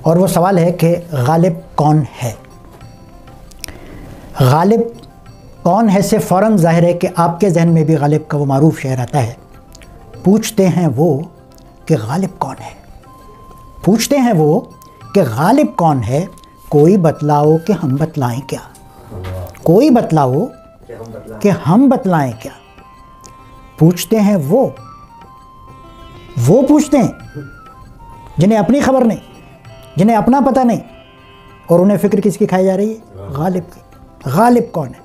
اور وہ سوال ہے کہ غالب کون ہے؟ غالب کون ہے سے فوراً ظاہر ہے کہ آپ کے ذہن میں بھی غالب کا وہ معروف شعر آتا ہے، پوچھتے ہیں وہ کہ غالب کون ہے، پوچھتے ہیں وہ کہ غالب کون ہے، کوئی بتلاؤ کہ ہم بتلائیں کیا، کوئی بتلاؤ کہ ہم بتلائیں کیا۔ پوچھتے ہیں وہ پوچھتے ہیں جنہیں اپنی خبر نہیں، جنہیں اپنا پتہ نہیں، اور انہیں فکر کس کی کھائی جا رہی ہے؟ غالب کی۔ غالب کون ہے؟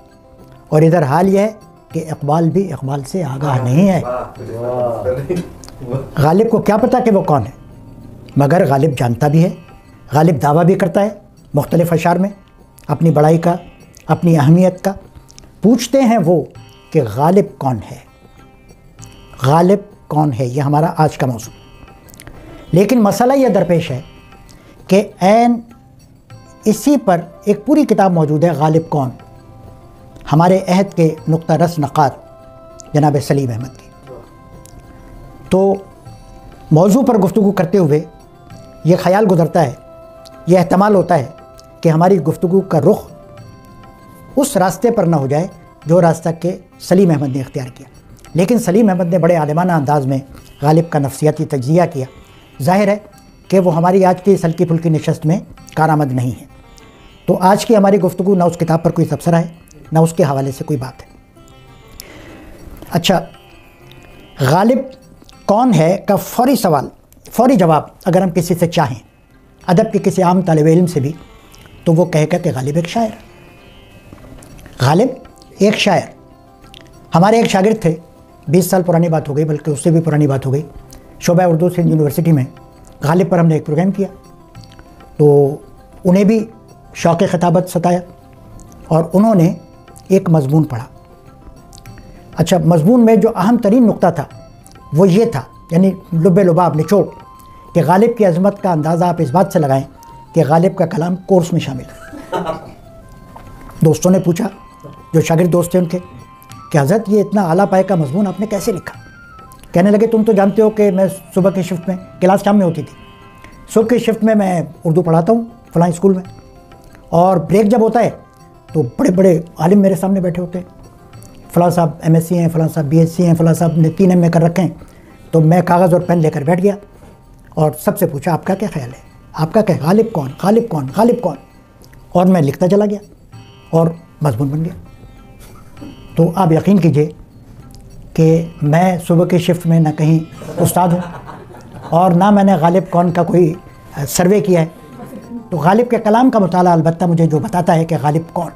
اور ادھر حال یہ ہے کہ اقبال بھی اقبال سے آگاہ نہیں ہے۔ غالب کو کیا پتہ کہ وہ کون ہے، مگر غالب جانتا بھی ہے، غالب دعویٰ بھی کرتا ہے مختلف اشعار میں اپنی بڑائی کا، اپنی اہمیت کا۔ پوچھتے ہیں وہ کہ غالب کون ہے، غالب کون ہے، یہ ہمارا آج کا موضوع۔ لیکن مسئلہ یہ درپیش ہے کہ عین اسی پر ایک پوری کتاب موجود ہے، غالب کون، ہمارے عہد کے نقطہ رس نقاد جناب سلیم احمد کی۔ تو موضوع پر گفتگو کرتے ہوئے یہ خیال گزرتا ہے، یہ احتمال ہوتا ہے کہ ہماری گفتگو کا رخ اس راستے پر نہ ہو جائے جو راستہ کہ سلیم احمد نے اختیار کیا۔ لیکن سلیم احمد نے بڑے عالمانہ انداز میں غالب کا نفسیاتی تجزیہ کیا۔ ظاہر ہے کہ وہ ہماری آج کی اس ہلکی پھلکی نشست میں کارآمد نہیں ہے۔ تو آج کی ہماری گفتگو نہ اس کتاب پر کوئی تبصرہ ہے، نہ اس کے حوالے سے کوئی بات ہے۔ اچھا، غالب کون ہے کا فوری سوال، فوری جواب اگر ہم کسی سے چاہیں، ادب کے کسی عام طالب علم سے بھی، تو وہ کہے گا کہ غالب ایک شاعر، غالب ایک شاعر۔ ہمارے ایک شاگرد تھے، 20 سال پرانی بات ہو گئی، بلکہ اس سے بھی پرانی بات ہو گئی، شعبہ اردو سندھ یونیورسٹی میں غالب پر ہم نے ایک پروگرام کیا، تو انہیں بھی شوق خطابت ستایا اور انہوں نے ایک مضمون پڑھا۔ اچھا، مضمون میں جو اہم ترین نقطہ تھا وہ یہ تھا، یعنی لب لباب نچوڑ، کہ غالب کی عظمت کا اندازہ آپ اس بات سے لگائیں کہ غالب کا کلام کورس میں شامل ہے۔ دوستوں نے پوچھا، جو شاگرد دوست تھے ان کے، کہ حضرت یہ اتنا اعلیٰ پائے کا مضمون آپ نے کیسے لکھا؟ کہنے لگے تم تو جانتے ہو کہ میں صبح کی شفٹ میں، کلاس شام میں ہوتی تھی، صبح کی شفٹ میں میں اردو پڑھاتا ہوں فلاں اسکول میں، اور بریک جب ہوتا ہے تو بڑے بڑے عالم میرے سامنے بیٹھے ہوتے ہیں، فلاں صاحب ایم ایس سی ہیں، فلاں صاحب بی ایس سی ہیں، فلاں صاحب نے 3 ایم اے کر رکھے ہیں۔ تو میں کاغذ اور پین لے کر بیٹھ گیا اور سب سے پوچھا آپ کا کیا خیال ہے، آپ کا کیا، غالب کون، غالب کون، غالب کون، اور میں لکھتا چلا گیا اور مضمون بن گیا۔ تو آپ یقین کیجئے کہ میں صبح کی شفٹ میں نہ کہیں استاد ہوں اور نہ میں نے غالب کون کا کوئی سروے کیا ہے، تو غالب کے کلام کا مطالعہ البتہ مجھے جو بتاتا ہے کہ غالب کون،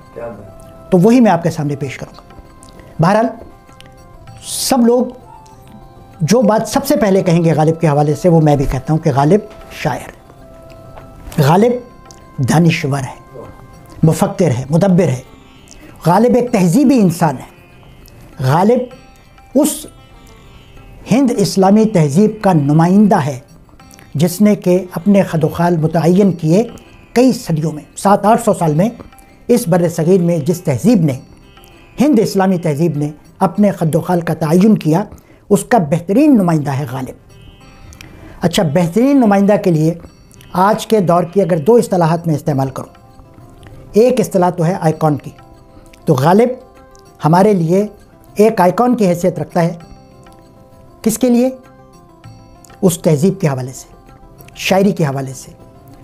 تو وہی میں آپ کے سامنے پیش کروں گا۔ بہرحال سب لوگ جو بات سب سے پہلے کہیں گے غالب کے حوالے سے، وہ میں بھی کہتا ہوں کہ غالب شاعر ہے، غالب دانشور ہے، مفکر ہے، مدبر ہے، غالب ایک تہذیبی انسان ہے، غالب اس ہند اسلامی تہذیب کا نمائندہ ہے جس نے کہ اپنے خد و خال متعین کیے کئی صدیوں میں، 700-800 سال میں اس بر صغیر میں جس تہذیب نے، ہند اسلامی تہذیب نے اپنے خد و خال کا تعین کیا، اس کا بہترین نمائندہ ہے غالب۔ اچھا، بہترین نمائندہ کے لیے آج کے دور کی اگر 2 اصطلاحات میں استعمال کروں، ایک اصطلاح تو ہے آئیکن کی، تو غالب ہمارے لیے ایک آئیکن کی حیثیت رکھتا ہے، کس کے لیے؟ اس تہذیب کے حوالے سے، شاعری کے حوالے سے،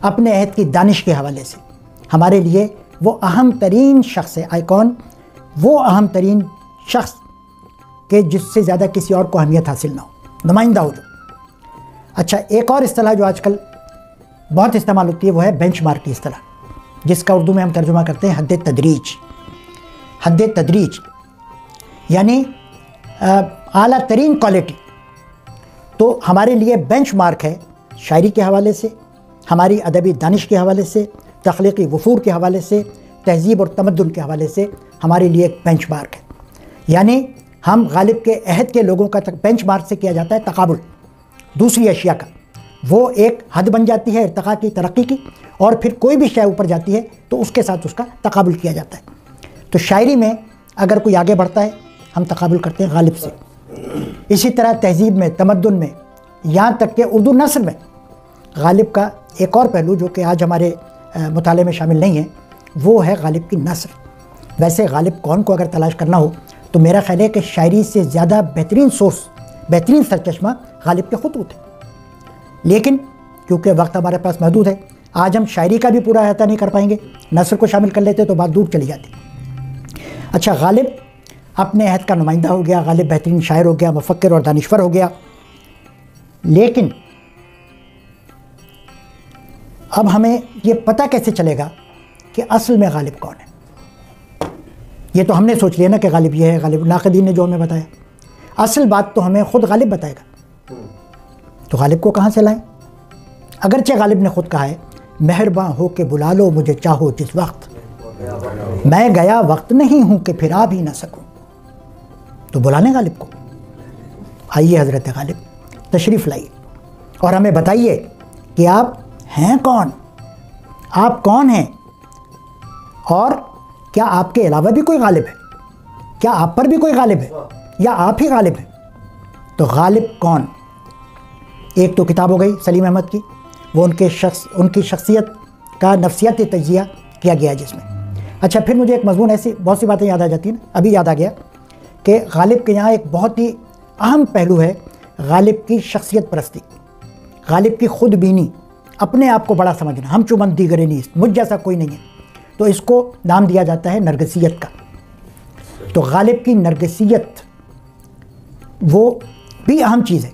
اپنے عہد کی دانش کے حوالے سے ہمارے لیے وہ اہم ترین شخص ہے۔ آئیکن وہ اہم ترین شخص کہ جس سے زیادہ کسی اور کو اہمیت حاصل نہ ہو، نمائندہ ہو جو۔ اچھا، ایک اور اصطلاح جو آج کل بہت استعمال ہوتی ہے وہ ہے بینچ مارک کی اصطلاح، جس کا اردو میں ہم ترجمہ کرتے ہیں حد تدریج۔ حد تدریج یعنی اعلیٰ ترین کوالٹی۔ تو ہمارے لیے بینچ مارک ہے شاعری کے حوالے سے، ہماری ادبی دانش کے حوالے سے، تخلیقی وفور کے حوالے سے، تہذیب اور تمدن کے حوالے سے ہمارے لیے ایک بینچ مارک ہے۔ یعنی ہم غالب کے عہد کے لوگوں کا بینچ مارک سے کیا جاتا ہے تقابل دوسری اشیاء کا، وہ ایک حد بن جاتی ہے ارتقاء کی، ترقی کی، اور پھر کوئی بھی شے اوپر جاتی ہے تو اس کے ساتھ اس کا تقابل کیا جاتا ہے۔ تو شاعری میں اگر کوئی آگے بڑھتا ہے ہم تقابل کرتے ہیں غالب سے، اسی طرح تہذیب میں، تمدن میں، یہاں تک کہ اردو نثر میں غالب کا ایک اور پہلو جو کہ آج ہمارے مطالعے میں شامل نہیں ہے، وہ ہے غالب کی نثر۔ ویسے غالب کون کو اگر تلاش کرنا ہو تو میرا خیال ہے کہ شاعری سے زیادہ بہترین سورس، بہترین سرچشمہ غالب کے خطوط ہیں، لیکن کیونکہ وقت ہمارے پاس محدود ہے آج ہم شاعری کا بھی پورا احاطہ نہیں کر پائیں گے، نثر کو شامل کر لیتے تو بات دور چلی جاتی۔ اچھا، غالب اپنے عہد کا نمائندہ ہو گیا، غالب بہترین شاعر ہو گیا، مفکر اور دانشور ہو گیا، لیکن اب ہمیں یہ پتہ کیسے چلے گا کہ اصل میں غالب کون ہے؟ یہ تو ہم نے سوچ لیا نا کہ غالب یہ ہے، غالب ناقدین نے جو ہمیں بتایا، اصل بات تو ہمیں خود غالب بتائے گا۔ تو غالب کو کہاں سے لائیں؟ اگرچہ غالب نے خود کہا ہے مہرباں ہو کے بلا لو مجھے چاہو جس وقت، میں گیا وقت نہیں ہوں کہ پھر آ بھی نہ سکوں۔ تو بلانے غالب کو، آئیے حضرت غالب تشریف لائیے اور ہمیں بتائیے کہ آپ ہیں کون، آپ کون ہیں، اور کیا آپ کے علاوہ بھی کوئی غالب ہے؟ کیا آپ پر بھی کوئی غالب ہے یا آپ ہی غالب ہیں؟ تو غالب کون؟ ایک تو کتاب ہو گئی سلیم احمد کی، وہ ان کی شخصیت کا نفسیاتی تجزیہ کیا گیا جس میں۔ اچھا، پھر مجھے ایک مضمون، ایسی بہت سی باتیں یاد آ جاتی ہیں، ابھی یاد آ گیا کہ غالب کے یہاں ایک بہت ہی اہم پہلو ہے غالب کی شخصیت پرستی، غالب کی خود بینی، اپنے آپ کو بڑا سمجھنا، ہم چومن دیگرے نیست، مجھ جیسا کوئی نہیں ہے، تو اس کو نام دیا جاتا ہے نرگسیت کا۔ تو غالب کی نرگسیت وہ بھی اہم چیز ہے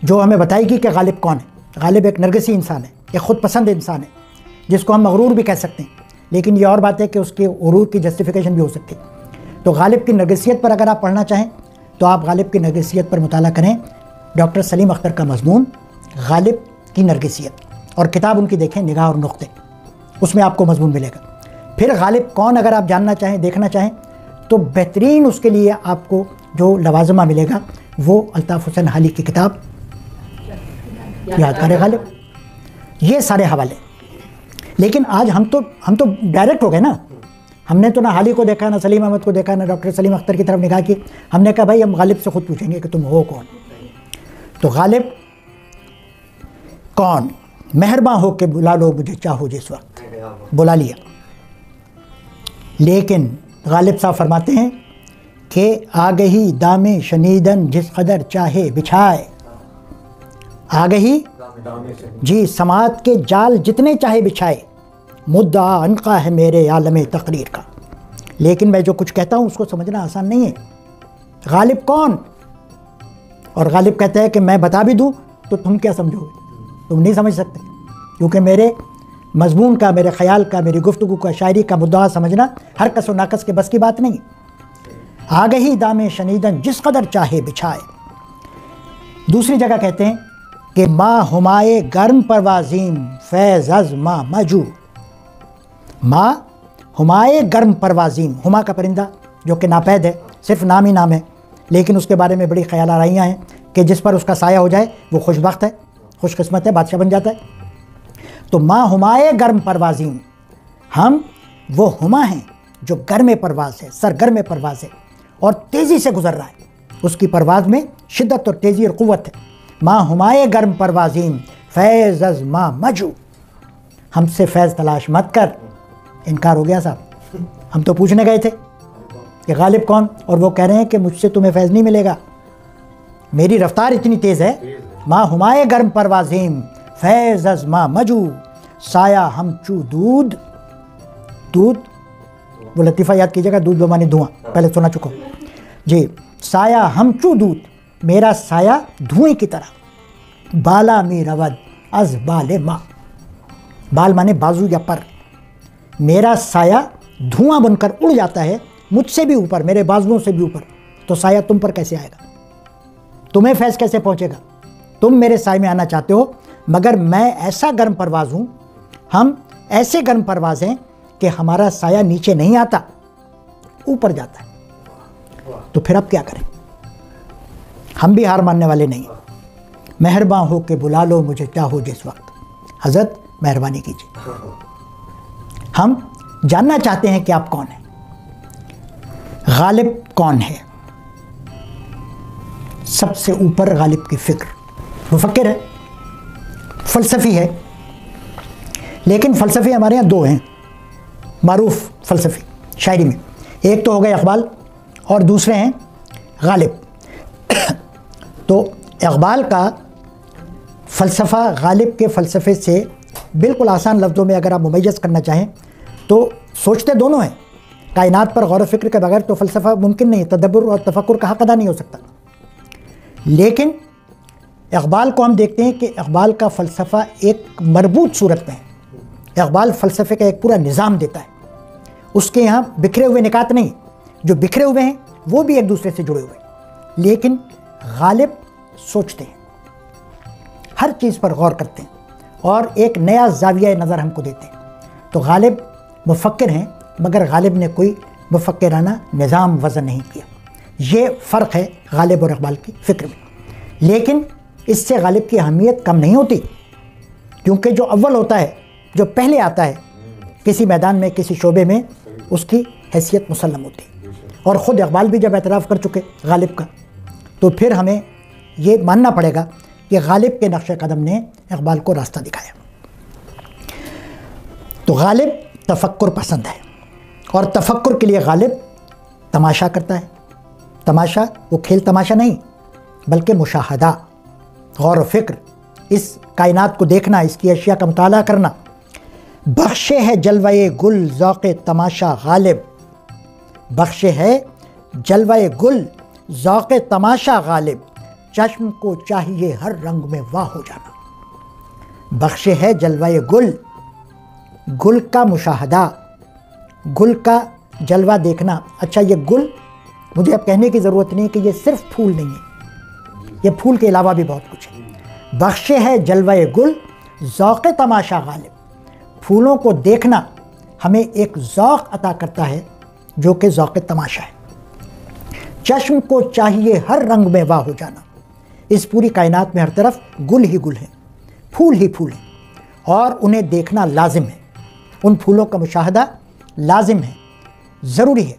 جو ہمیں بتائے گی کہ غالب کون ہے۔ غالب ایک نرگسی انسان ہے، ایک خود پسند انسان ہے جس کو ہم مغرور بھی کہہ سکتے ہیں، لیکن یہ اور بات ہے کہ اس کے غرور کی جسٹیفیکیشن بھی ہو سکتی ہے۔ تو غالب کی نرگسیت پر اگر آپ پڑھنا چاہیں تو آپ غالب کی نرگسیت پر مطالعہ کریں، ڈاکٹر سلیم اختر کا مضمون غالب کی نرگسیت، اور کتاب ان کی دیکھیں نگاہ اور نقطے، اس میں آپ کو مضمون ملے گا۔ پھر غالب کون اگر آپ جاننا چاہیں، دیکھنا چاہیں، تو بہترین اس کے لیے آپ کو جو لوازمہ ملے گا وہ الطاف حسین حالی کی کتاب یادگار غالب، یہ سارے حوالے۔ لیکن آج ہم تو ڈائریکٹ ہو گئے نا، ہم نے تو نہ حالی کو دیکھا، نہ سلیم احمد کو دیکھا، نہ ڈاکٹر سلیم اختر کی طرف نگاہ کی، ہم نے کہا بھائی ہم غالب سے خود پوچھیں گے کہ تم ہو کون۔ تو غالب کون؟ مہرباں ہو کے بلا لو مجھے چاہو جس وقت، بلا لیا، لیکن غالب صاحب فرماتے ہیں کہ آگہی دام شنیدن جس قدر چاہے بچھائے، آگہی جی سماعت کے جال جتنے چاہے بچھائے، مدعا عنقا ہے میرے عالم تقریر کا، لیکن میں جو کچھ کہتا ہوں اس کو سمجھنا آسان نہیں ہے۔ غالب کون؟ اور غالب کہتا ہے کہ میں بتا بھی دوں تو تم کیا سمجھو گے؟ تم نہیں سمجھ سکتے، کیونکہ میرے مضمون کا، میرے خیال کا، میری گفتگو کا، شاعری کا مدعا سمجھنا ہر کس و ناقص کے بس کی بات نہیں۔ آگہی دام شنیدن جس قدر چاہے بچھائے۔ دوسری جگہ کہتے ہیں کہ ماں ہمائے گرم پروازیم فیض از ماں مجو، ماں ہمائے گرم پروازیم، ہما کا پرندہ جو کہ ناپید ہے، صرف نام ہی نام ہے، لیکن اس کے بارے میں بڑی خیال آرائیاں ہیں کہ جس پر اس کا سایہ ہو جائے وہ خوش بخت ہے، خوش قسمت ہے، بادشاہ بن جاتا ہے۔ تو ماں ہمائے گرم پروازیم، ہم وہ ہما ہیں جو گرم پرواز ہے، سرگرم پرواز ہے اور تیزی سے گزر رہا ہے، اس کی پرواز میں شدت اور تیزی اور قوت ہے۔ ماں ہمائے گرم پروازیم فیض از ماں مجو، ہم سے فیض تلاش مت کر۔ انکار ہو گیا صاحب، ہم تو پوچھنے گئے تھے کہ غالب کون، اور وہ کہہ رہے ہیں کہ مجھ سے تمہیں فیض نہیں ملے گا، میری رفتار اتنی تیز ہے۔ ماں ہمائے گرم پروازیم فیض از ماں مجو، سایہ ہم چو دودھ، دودھ وہ لطیفہ یاد کیجیے گا، دودھ بمانے دھواں، پہلے سنا چکا جی، سایہ ہم چو دودھ، میرا سایہ دھوئیں کی طرح، بالا می رود از بال ماں، بال مانے بازو یا پر، میرا سایہ دھواں بن کر اڑ جاتا ہے مجھ سے بھی اوپر، میرے بازوؤں سے بھی اوپر، تو سایہ تم پر کیسے آئے گا؟ تمہیں فیض کیسے پہنچے گا؟ تم میرے سائے میں آنا چاہتے ہو، مگر میں ایسا گرم پرواز ہوں، ہم ایسے گرم پرواز ہیں کہ ہمارا سایہ نیچے نہیں آتا، اوپر جاتا ہے۔ تو پھر اب کیا کریں؟ ہم بھی ہار ماننے والے نہیں۔ مہرباں ہو کے بلا لو مجھے چاہو جس وقت، حضرت مہربانی کیجیے، ہم جاننا چاہتے ہیں کہ آپ کون ہیں، غالب کون ہے؟ سب سے اوپر غالب کی فکر، مفکر ہے، فلسفی ہے، لیکن فلسفی ہمارے یہاں دو ہیں معروف فلسفی شاعری میں، ایک تو ہو گئے اقبال اور دوسرے ہیں غالب۔ تو اقبال کا فلسفہ غالب کے فلسفے سے بالکل آسان لفظوں میں اگر آپ ممیز کرنا چاہیں تو سوچتے دونوں ہیں، کائنات پر غور و فکر کے بغیر تو فلسفہ ممکن نہیں، تدبر اور تفکر کا حق ادا نہیں ہو سکتا۔ لیکن اقبال کو ہم دیکھتے ہیں کہ اقبال کا فلسفہ ایک مربوط صورت میں ہے، اقبال فلسفے کا ایک پورا نظام دیتا ہے، اس کے یہاں بکھرے ہوئے نکات نہیں، جو بکھرے ہوئے ہیں وہ بھی ایک دوسرے سے جڑے ہوئے ہیں، لیکن غالب سوچتے ہیں، ہر چیز پر غور کرتے ہیں اور ایک نیا زاویہ نظر ہم کو دیتے ہیں۔ تو غالب مفکر ہیں مگر غالب نے کوئی مفکرانہ نظام وضع نہیں کیا، یہ فرق ہے غالب اور اقبال کی فکر میں۔ لیکن اس سے غالب کی اہمیت کم نہیں ہوتی، کیونکہ جو اول ہوتا ہے، جو پہلے آتا ہے کسی میدان میں، کسی شعبے میں، اس کی حیثیت مسلم ہوتی ہے۔ اور خود اقبال بھی جب اعتراف کر چکے غالب کا، تو پھر ہمیں یہ ماننا پڑے گا کہ غالب کے نقش قدم نے اقبال کو راستہ دکھایا۔ تو غالب تفکر پسند ہے، اور تفکر کے لیے غالب تماشا کرتا ہے۔ تماشا وہ کھیل تماشا نہیں، بلکہ مشاہدہ، غور و فکر، اس کائنات کو دیکھنا، اس کی اشیاء کا مطالعہ کرنا۔ بخشے ہے جلوہ گل ذوق تماشا غالب، بخشے ہے جلوہ گل ذوق تماشا غالب، چشم کو چاہیے ہر رنگ میں واہ ہو جانا۔ بخشے ہے جلوہ گل، گل کا مشاہدہ، گل کا جلوہ دیکھنا۔ اچھا، یہ گل مجھے اب کہنے کی ضرورت نہیں کہ یہ صرف پھول نہیں ہے، یہ پھول کے علاوہ بھی بہت کچھ ہے۔ بخشے ہے جلوہ گل ذوق تماشا غالب، پھولوں کو دیکھنا ہمیں ایک ذوق عطا کرتا ہے جو کہ ذوق تماشا ہے۔ چشم کو چاہیے ہر رنگ میں واہ ہو جانا، اس پوری کائنات میں ہر طرف گل ہی گل ہیں، پھول ہی پھول ہیں، اور انہیں دیکھنا لازم ہے، ان پھولوں کا مشاہدہ لازم ہے، ضروری ہے۔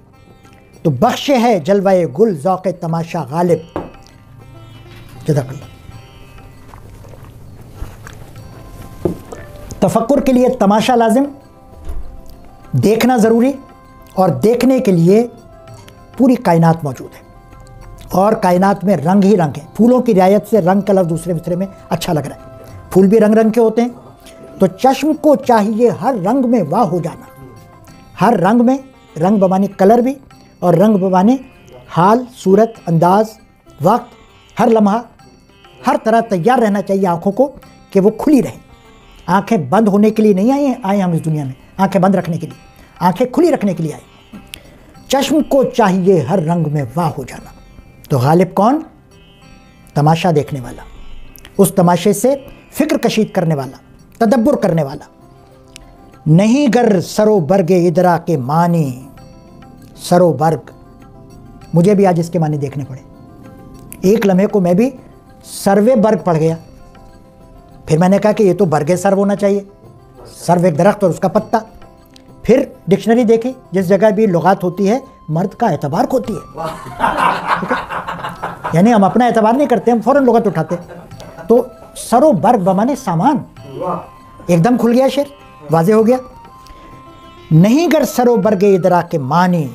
تو بخشے ہے جلوہ گل ذوق تماشا غالب۔ جزاک اللہ۔ تفکر کے لیے تماشا لازم، دیکھنا ضروری، اور دیکھنے کے لیے پوری کائنات موجود ہے، اور کائنات میں رنگ ہی رنگ ہیں۔ پھولوں کی رعایت سے رنگ کا لفظ دوسرے مصرے میں اچھا لگ رہا ہے، پھول بھی رنگ رنگ کے ہوتے ہیں۔ تو چشم کو چاہیے ہر رنگ میں واہ ہو جانا، ہر رنگ میں، رنگ بمانی کلر بھی، اور رنگ بمانی حال، صورت، انداز، وقت، ہر لمحہ، ہر طرح تیار رہنا چاہیے آنکھوں کو کہ وہ کھلی رہیں۔ آنکھیں بند ہونے کے لیے نہیں آئے ہم اس دنیا میں، آنکھیں بند رکھنے کے لیے، آنکھیں کھلی رکھنے کے لیے آئے۔ چشم کو چاہیے ہر رنگ میں واہ ہو جانا۔ تو غالب کون؟ تماشا دیکھنے والا، اس تماشے سے فکر کشید کرنے والا، تدبر کرنے والا۔ نہیں گر سرو برگ ادرا کے معنی، سرو برگ، مجھے بھی آج اس کے معنی دیکھنے پڑے۔ ایک لمحے کو میں بھی سروے برگ پڑھ گیا، پھر میں نے کہا کہ یہ تو برگ سرو ہونا چاہیے، سرو ایک درخت اور اس کا پتا۔ پھر ڈکشنری دیکھی، جس جگہ بھی لغات ہوتی ہے مرد کا اعتبار ہوتی ہے، یعنی ہم اپنا اعتبار نہیں کرتے، ہم فوراً لغت اٹھاتے۔ تو سرو برگ بمانے سامان، ایک دم کھل گیا، شعر واضح ہو گیا۔ نہیں گر سرو برگ ادراک کے معنی،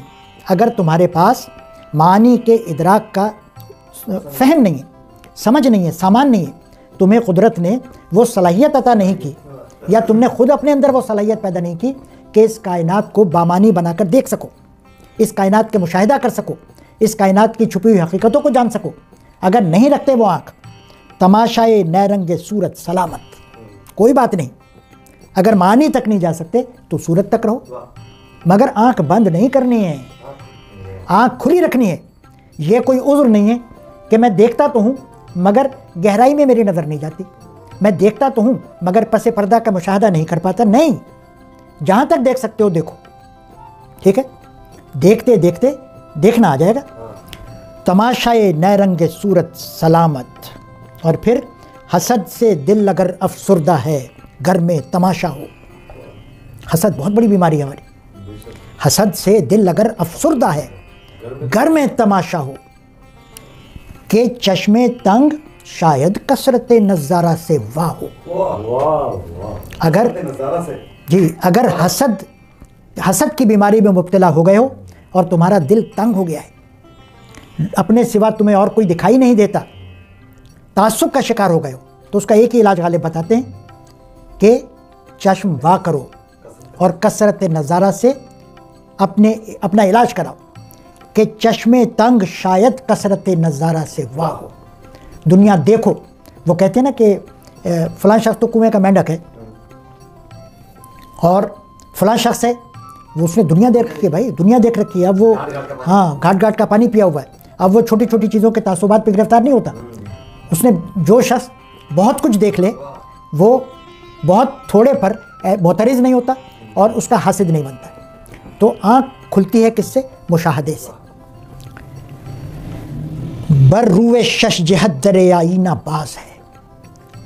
اگر تمہارے پاس معنی کے ادراک کا فہم نہیں ہے، سمجھ نہیں ہے، سامان نہیں ہے، تمہیں قدرت نے وہ صلاحیت عطا نہیں کی، یا تم نے خود اپنے اندر وہ صلاحیت پیدا نہیں کی کہ اس کائنات کو بامانی بنا کر دیکھ سکو، اس کائنات کے مشاہدہ کر سکو، اس کائنات کی چھپی ہوئی حقیقتوں کو جان سکو، اگر نہیں رکھتے وہ آنکھ، تماشائے نئے رنگ صورت سلامت، کوئی بات نہیں، اگر معنی تک نہیں جا سکتے تو صورت تک رہو، مگر آنکھ بند نہیں کرنی ہے، آنکھ کھلی رکھنی ہے۔ یہ کوئی عذر نہیں ہے کہ میں دیکھتا تو ہوں مگر گہرائی میں میری نظر نہیں جاتی، میں دیکھتا تو ہوں مگر پس پردہ کا مشاہدہ نہیں کر پاتا، نہیں، جہاں تک دیکھ سکتے ہو دیکھو، ٹھیک ہے، دیکھتے دیکھتے دیکھنا آ جائے گا۔ تماشائے نئے رنگ صورت سلامت، اور پھر حسد سے دل اگر افسردہ ہے گھر میں تماشا ہو۔ حسد بہت بڑی بیماری ہے ہماری، حسد سے دل اگر افسردہ ہے گھر میں تماشا ہو، کہ چشمے تنگ شاید کثرت نظارہ سے واہ ہو۔ اگر حسد کی بیماری میں مبتلا ہو گئے ہو اور تمہارا دل تنگ ہو گیا ہے، اپنے سوا تمہیں اور کوئی دکھائی نہیں دیتا، تعصب کا شکار ہو گئے ہو، تو اس کا ایک ہی علاج غالب بتاتے ہیں کہ چشم وا کرو اور کثرت نظارہ سے اپنا علاج کراؤ کہ چشم تنگ شاید کثرت نظارہ سے واہ ہو۔ دنیا دیکھو، وہ کہتے ہیں نا کہ فلاں شخص تو کنویں کا مینڈک ہے اور فلاں شخص ہے وہ اس نے دنیا دیکھ رکھی ہے، بھائی دنیا دیکھ رکھی ہے، اب وہ گھاٹ گھاٹ کا پانی پیا ہوا ہے، اب وہ چھوٹی چھوٹی چیزوں کے تعصبات پہ گرفتار نہیں ہوتا۔ اس نے جو شخص بہت کچھ دیکھ لے وہ بہت تھوڑے پر معترض نہیں ہوتا اور اس کا حاسد نہیں بنتا۔ تو آنکھ کھلتی ہے کس سے؟ مشاہدے سے۔ بر روئے شش جہت در آئینہ باز ہے۔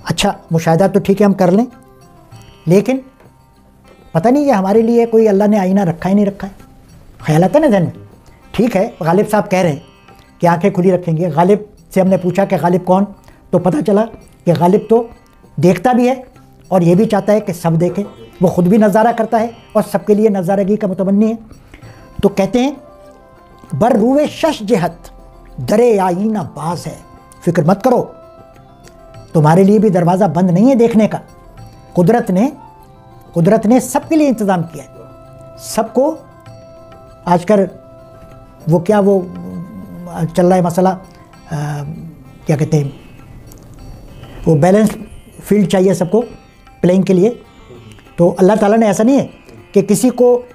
اچھا مشاہدہ تو ٹھیک ہے ہم کر لیں، لیکن پتہ نہیں یہ ہمارے لیے کوئی اللہ نے آئینہ رکھا ہی نہیں رکھا ہے۔ خیال آتا ہے نا ذہن میں؟ ٹھیک ہے غالب صاحب کہہ رہے ہیں کہ آنکھیں کھلی رکھیں گے۔ غالب سے ہم نے پوچھا کہ غالب کون، تو پتہ چلا کہ غالب تو دیکھتا بھی ہے اور یہ بھی چاہتا ہے کہ سب دیکھیں، وہ خود بھی نظارہ کرتا ہے اور سب کے لیے نظارگی کا متمنی ہے۔ تو کہتے ہیں بر روئے شش جہت در آئینہ باز ہے، فکر مت کرو، تمہارے لیے بھی دروازہ بند نہیں ہے دیکھنے کا۔ قدرت نے سب کے لیے انتظام کیا ہے، سب کو۔ آج کل وہ چل رہا ہے مسئلہ، کیا کہتے ہیں، وہ بیلنس فیلڈ چاہیے سب کو پلینگ کے لیے۔ تو اللہ تعالیٰ نے ایسا نہیں ہے کہ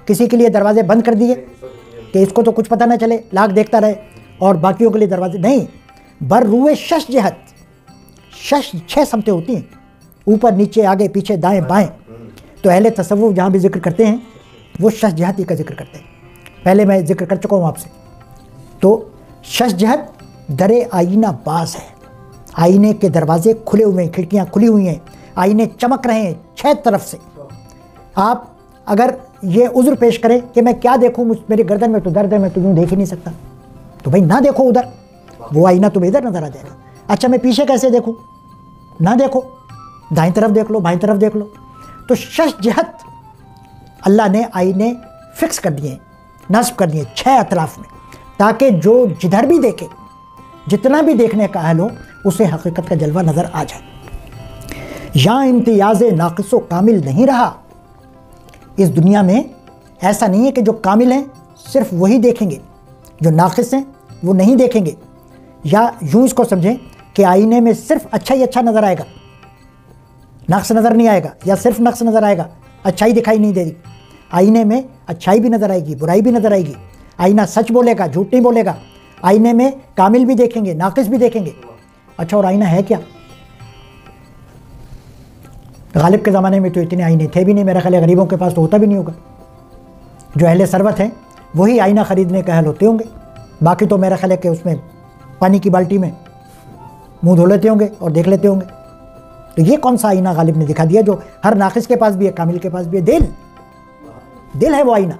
کسی کے لیے دروازے بند کر دیے کہ اس کو تو کچھ پتہ نہ چلے، لاکھ دیکھتا رہے، اور باقیوں کے لیے دروازے نہیں۔ بر روئے شش جہت، شش 6 سمتیں ہوتی ہیں، اوپر نیچے آگے پیچھے دائیں بائیں۔ تو اہل تصوف جہاں بھی ذکر کرتے ہیں وہ شش جہت ہی کا ذکر کرتے ہیں، پہلے میں ذکر کر چکا ہوں آپ سے۔ تو شش جہت در آئینہ باز ہے، آئینے کے دروازے کھلے ہوئے ہیں، کھڑکیاں کھلی ہوئی ہیں، آئینے چمک رہے ہیں 6 طرف سے۔ آپ اگر یہ عذر پیش کریں کہ میں کیا دیکھوں، میری گردن میں تو درد ہے، میں تو یوں دیکھ ہی نہیں سکتا، تو بھائی نہ دیکھو ادھر، وہ آئینہ تمہیں ادھر نظر آ جائے گا۔ اچھا میں پیچھے کیسے دیکھوں؟ نہ دیکھو، دائیں طرف دیکھ لو، بائیں طرف دیکھ لو۔ تو شش جہت اللہ نے آئینے فکس کر دیے، نصب کر دیے 6 اطراف میں، تاکہ جو جدھر بھی دیکھے، جتنا بھی دیکھنے کا اہل ہو، اسے حقیقت کا جلوہ نظر آ جائے۔ یہاں امتیاز ناقص و کامل نہیں رہا۔ اس دنیا میں ایسا نہیں ہے کہ جو کامل ہیں صرف وہی دیکھیں گے، جو ناقص ہیں وہ نہیں دیکھیں گے۔ یا یوں اس کو سمجھیں کہ آئینے میں صرف اچھا ہی اچھا نظر آئے گا، نقص نظر نہیں آئے گا، یا صرف نقص نظر آئے گا، اچھائی دکھائی نہیں دے گی۔ آئینے میں اچھائی بھی نظر آئے گی، برائی بھی نظر آئے گی۔ آئینہ سچ بولے گا، جھوٹ نہیں بولے گا۔ آئینے میں کامل بھی دیکھیں گے، ناقص بھی دیکھیں گے۔ اچھا اور آئینہ ہے کیا؟ غالب کے زمانے میں تو اتنے آئینے تھے بھی نہیں، میرا خیال ہے غریبوں کے پاس تو ہوتا بھی نہیں ہوگا۔ جو اہل ثروت ہیں وہی آئینہ خریدنے کا اہل ہوتے ہوں گے، باقی تو میرا خیال ہے کہ اس میں پانی کی بالٹی میں منہ دھو لیتے ہوں گے اور دیکھ لیتے ہوں گے۔ تو یہ کون سا آئینہ غالب نے دکھا دیا جو ہر ناقص کے پاس بھی ہے، کامل کے پاس بھی ہے؟ دل ہے وہ آئینہ۔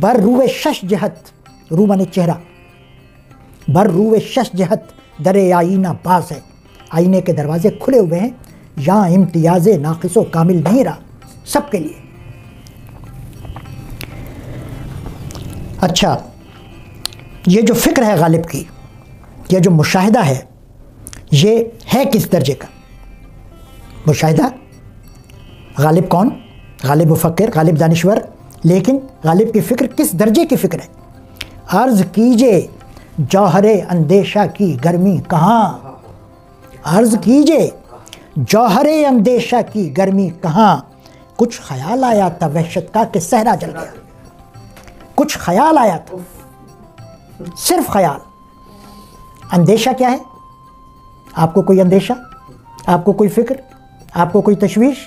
بر روئے شش جہت، رو مانے چہرہ، بر روئے شش جہت در آئینہ باز ہے، آئینے کے دروازے کھلے ہوئے ہیں، یہاں امتیاز ناقص و کامل نہیں رہا، سب کے لیے۔ اچھا یہ جو فکر ہے غالب کی، یہ جو مشاہدہ ہے، یہ ہے کس درجے کا مشاہدہ؟ غالب کون؟ غالب مفکر، غالب دانشور، لیکن غالب کی فکر کس درجے کی فکر ہے؟ عرض کیجئے جوہر اندیشہ کی گرمی کہاں، عرض کیجئے جوہر اندیشہ کی گرمی کہاں، کچھ خیال آیا تھا وحشت کا کہ صحرا جل گیا۔ کچھ خیال آیا تھا، صرف خیال۔ اندیشہ کیا ہے؟ آپ کو کوئی اندیشہ، آپ کو کوئی فکر، آپ کو کوئی تشویش؟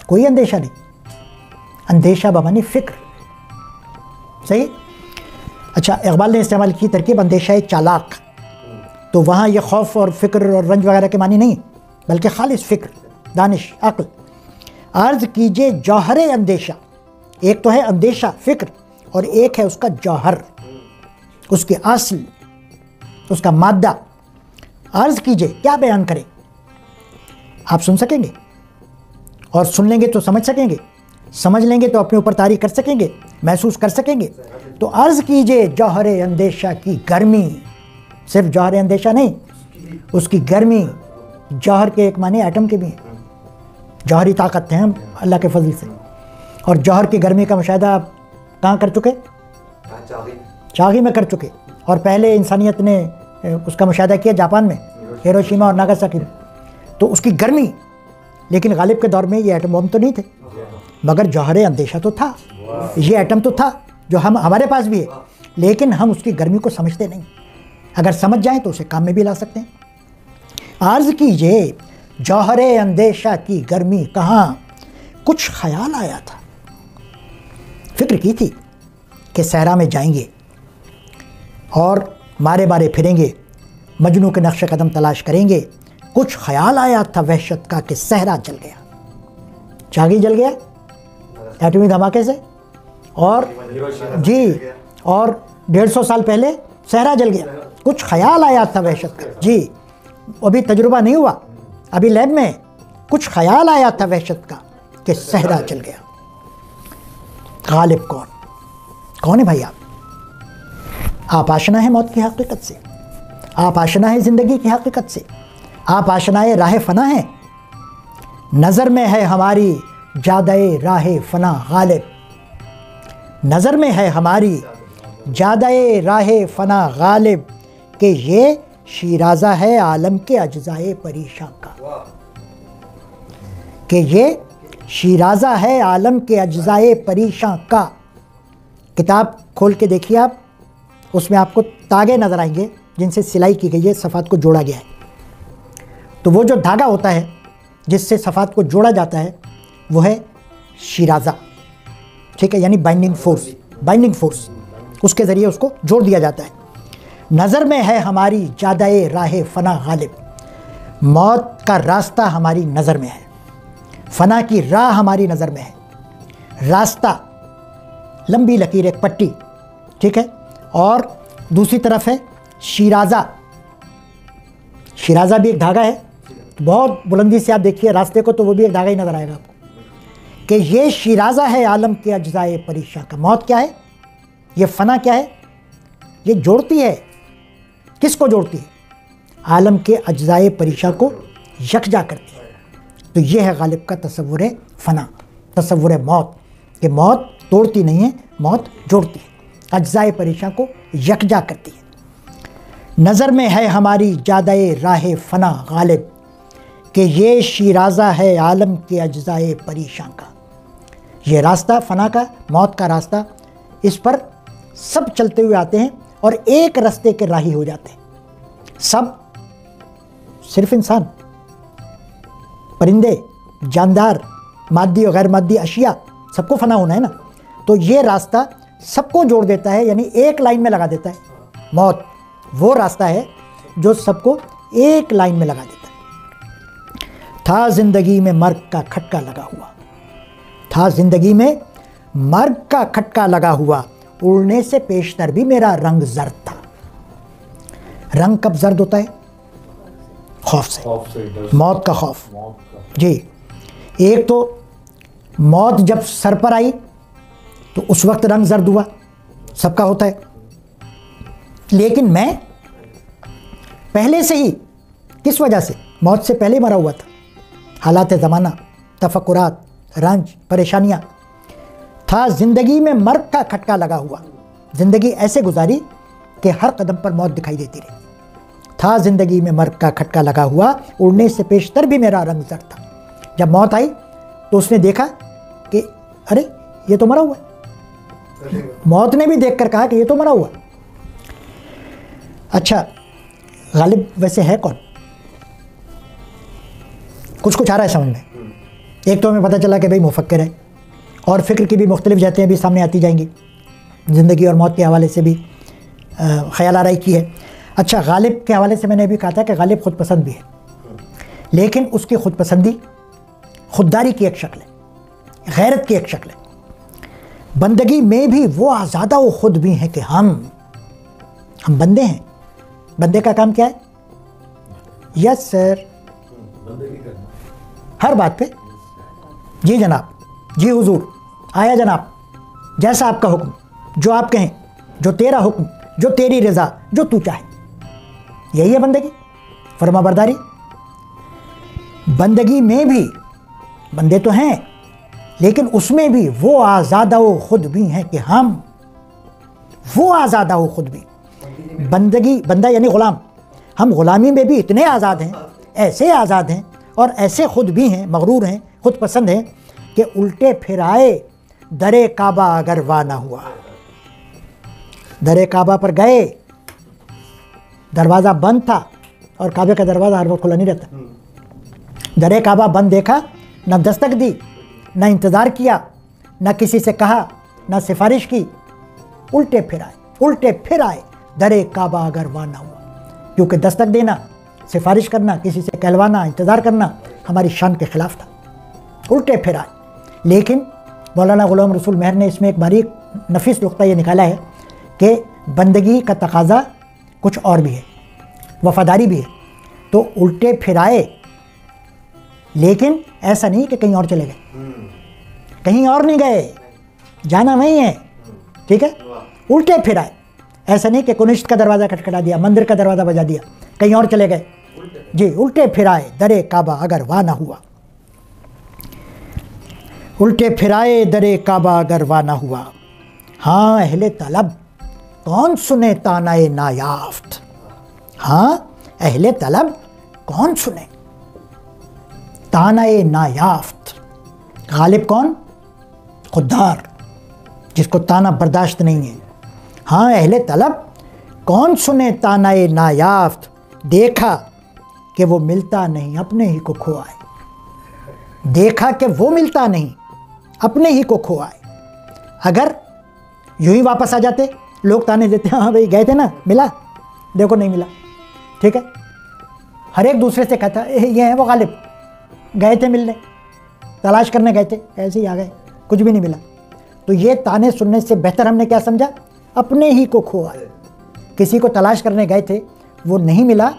کوئی اندیشہ نہیں۔ اندیشہ بمعنی فکر، صحیح؟ اچھا اقبال نے استعمال کی ترکیب اندیشہ چالاک، تو وہاں یہ خوف اور فکر اور رنج وغیرہ کے معنی نہیں، بلکہ خالص فکر، دانش، عقل۔ عرض کیجئے جوہر اندیشہ، ایک تو ہے اندیشہ فکر، اور ایک ہے اس کا جوہر، اس کی اصل، اس کا مادہ۔ عرض کیجئے، کیا بیان کریں؟ آپ سن سکیں گے، اور سن لیں گے تو سمجھ سکیں گے، سمجھ لیں گے تو اپنے اوپر طاری کر سکیں گے، محسوس کر سکیں گے۔ تو عرض کیجئے جوہر اندیشہ کی گرمی، صرف جوہر اندیشہ نہیں، اس کی گرمی، جوہر کے ایک معنی ایٹم کے بھی ہیں، جوہری طاقت ہیں ہم اللہ کے فضل سے، اور جوہر کی گرمی کا مشاہدہ آپ کہاں کر چکے؟ چاغی میں کر چکے، اور پہلے انسانیت نے اس کا مشاہدہ کیا جاپان میں، ہیروشیما اور ناگاساکی میں۔ تو اس کی گرمی، لیکن غالب کے دور میں یہ ایٹم بم تو نہیں تھے، مگر جوہر اندیشہ تو تھا، یہ ایٹم تو تھا جو ہمارے پاس بھی ہے، لیکن ہم اس کی گرمی کو سمجھتے نہیں۔ اگر سمجھ جائیں تو اسے کام میں بھی لا سکتے ہیں۔ عرض کیجئے جوہر اندیشہ کی گرمی کہاں، کچھ خیال آیا تھا، فکر کی تھی کہ صحرا میں جائیں گے اور مارے بارے پھریں گے، مجنوں کے نقش قدم تلاش کریں گے۔ کچھ خیال آیا تھا وحشت کا کہ صحرا جل گیا، چاغی جل گیا ایٹمی دھماکے سے، اور جی، اور 150 سال پہلے صحرا جل گیا۔ کچھ خیال آیا تھا وحشت کا، جی، ابھی تجربہ نہیں ہوا، ابھی لیب میں، کچھ خیال آیا تھا وحشت کا کہ صحرا جل گیا۔ غالب کون ہے بھائی؟ آپ آشنا ہے موت کی حقیقت سے، آپ آشنا ہے زندگی کی حقیقت سے، آپ آشنا راہ فنا ہیں۔ نظر میں ہے ہماری جادۂ راہ فنا غالب، نظر میں ہے ہماری جادۂ راہ فنا غالب، کہ یہ شیرازہ ہے عالم کے اجزائے پریشاں کا، کہ یہ شیرازہ ہے عالم کے اجزائے پریشاں کا۔ کتاب کھول کے دیکھیے آپ، اس میں آپ کو تاگے نظر آئیں گے جن سے سلائی کی گئی ہے، صفحات کو جوڑا گیا ہے۔ تو وہ جو دھاگا ہوتا ہے جس سے صفحات کو جوڑا جاتا ہے وہ ہے شیرازہ، ٹھیک ہے، یعنی بائنڈنگ فورس، اس کے ذریعے اس کو جوڑ دیا جاتا ہے۔ نظر میں ہے ہماری جادۂ راہ فنا غالب، موت کا راستہ ہماری نظر میں ہے، فنا کی راہ ہماری نظر میں ہے۔ راستہ لمبی لکیر، ایک پٹی، ٹھیک ہے، اور دوسری طرف ہے شیرازہ، شیرازہ بھی ایک دھاگا ہے، بہت بلندی سے آپ دیکھیے راستے کو تو وہ بھی ایک دھاگا ہی نظر آئے گا آپ کو، کہ یہ شیرازہ ہے عالم کے اجزائے پریشاں کا۔ موت کیا ہے؟ یہ فنا کیا ہے؟ یہ جوڑتی ہے، کس کو جوڑتی ہے؟ عالم کے اجزائے پریشاں کو یکجا کرتی ہے۔ تو یہ ہے غالب کا تصور فنا، تصور موت، کہ موت توڑتی نہیں ہے، موت جوڑتی ہے، اجزائے پریشاں کو یکجا کرتی ہے۔ نظر میں ہے ہماری جادۂ راہ فنا غالب، کہ یہ شیرازہ ہے عالم کے اجزائے پریشاں کا۔ یہ راستہ فنا کا، موت کا راستہ، اس پر سب چلتے ہوئے آتے ہیں اور ایک راستے کے راہی ہو جاتے ہیں سب، صرف انسان، پرندے، جاندار، مادی اور غیر مادی اشیاء، سب کو فنا ہونا ہے نا۔ تو یہ راستہ سب کو جوڑ دیتا ہے، یعنی ایک لائن میں لگا دیتا ہے۔ موت وہ راستہ ہے جو سب کو ایک لائن میں لگا دیتا ہے۔ تھا زندگی میں مرگ کا کھٹکا لگا ہوا، تھا زندگی میں مرگ کا کھٹکا لگا ہوا، اڑنے سے پیشتر بھی میرا رنگ زرد تھا۔ رنگ کب زرد ہوتا ہے؟ خوف سے، موت کا خوف، جی۔ ایک تو موت جب سر پر آئی تو اس وقت رنگ زرد ہوا، سب کا ہوتا ہے، لیکن میں پہلے سے ہی، کس وجہ سے؟ موت سے پہلے مرا ہوا تھا، حالات زمانہ، تفکرات، رنج، پریشانیاں۔ تھا زندگی میں مرگ کا کھٹکا لگا ہوا، زندگی ایسے گزاری کہ ہر قدم پر موت دکھائی دیتی رہی۔ تھا زندگی میں مرگ کا کھٹکا لگا ہوا، اڑنے سے پیشتر بھی میرا رنگ زرد تھا۔ جب موت آئی تو اس نے دیکھا کہ ارے یہ تو مرا ہوا ہے، موت نے بھی دیکھ کر کہا کہ یہ تو مرا ہوا ہے۔ اچھا، غالب ویسے ہے کون؟ کچھ آ رہا ہے سمجھ میں؟ ایک تو ہمیں پتہ چلا کہ بھئی مفکر ہے، اور فکر کی بھی مختلف جہتیں بھی سامنے آتی جائیں گی، زندگی اور موت کے حوالے سے بھی خیال آرائی کی ہے۔ اچھا، غالب کے حوالے سے میں نے ابھی کہا تھا کہ غالب خود پسند بھی ہے، لیکن اس کی خود پسندی خودداری کی ایک شکل ہے، غیرت کی ایک شکل ہے۔ بندگی میں بھی وہ آزادہ و خود بھی ہیں کہ ہم بندے ہیں۔ بندے کا کام کیا ہے؟ یس سر، ہر بات پہ جی جناب، جی حضور، آیا جناب، جیسا آپ کا حکم، جو آپ کہیں، جو تیرا حکم، جو تیری رضا، جو تو چاہے. یہی ہے بندگی، فرما برداری. بندگی میں بھی بندے تو ہیں، لیکن اس میں بھی وہ آزادہ و خود بھی ہیں کہ وہ آزادہ و خود بھی. بندگی، بندہ یعنی غلام، ہم غلامی میں بھی اتنے آزاد ہیں، ایسے آزاد ہیں اور ایسے خود بھی ہیں، مغرور ہیں، خود پسند ہیں کہ الٹے پھر آئے در کعبہ اگر وا نہ ہوا. در کعبہ پر گئے، دروازہ بند تھا، اور کعبے کا دروازہ ہر وقت کھلا نہیں رہتا. در کعبہ بند دیکھا، نہ دستک دی، نہ انتظار کیا، نہ کسی سے کہا، نہ سفارش کی، الٹے پھر آئے در کعبہ اگر وا نہ ہوا. کیونکہ دستک دینا، سفارش کرنا، کسی سے کہلوانا، انتظار کرنا ہماری شان کے خلاف تھا. الٹے پھر آئے. لیکن مولانا غلام رسول مہر نے اس میں ایک باریک نفیس نقطہ یہ نکالا ہے کہ بندگی کا تقاضا کچھ اور بھی ہے، وفاداری بھی ہے. تو الٹے پھر آئے، لیکن ایسا نہیں کہ کہیں اور چلے گئے، کہیں اور نہیں گئے، جانا نہیں ہے، ٹھیک ہے. الٹے پھر آئے، ایسا نہیں کہ کنشت کا دروازہ کھٹکھٹا دیا، مندر کا دروازہ بجا دیا، کہیں اور چلے گئے. جی، الٹے پھر آئے در کعبہ اگر وا نہ ہوا. الٹے پھر آئے در کعبہ اگر وا نہ ہوا. ہاں اہل طلب کون سنے تانائے نایافت. ہاں اہل طلب کون سنے تانائے نایافت. غالب کون؟ خوددار، جس کو تانا برداشت نہیں ہے. ہاں اہل طلب کون سنے تانائے نایافت. دیکھا کہ وہ ملتا نہیں، اپنے ہی کو کھوائے. دیکھا کہ وہ ملتا نہیں، اپنے ہی کو کھوائے. اگر یوں ہی واپس آ جاتے، لوگ تانے دیتے، ہاں بھائی گئے تھے نا، ملا، دیکھو نہیں ملا، ٹھیک ہے. ہر ایک دوسرے سے کہتا یہ ہے وہ غالب، گئے تھے ملنے، تلاش کرنے گئے تھے، ایسے ہی آ گئے، کچھ بھی نہیں ملا. تو یہ تانے سننے سے بہتر ہم نے کیا سمجھا؟ اپنے ہی کو کھوائے. کسی کو تلاش کرنے گئے تھے، وہ نہیں ملا،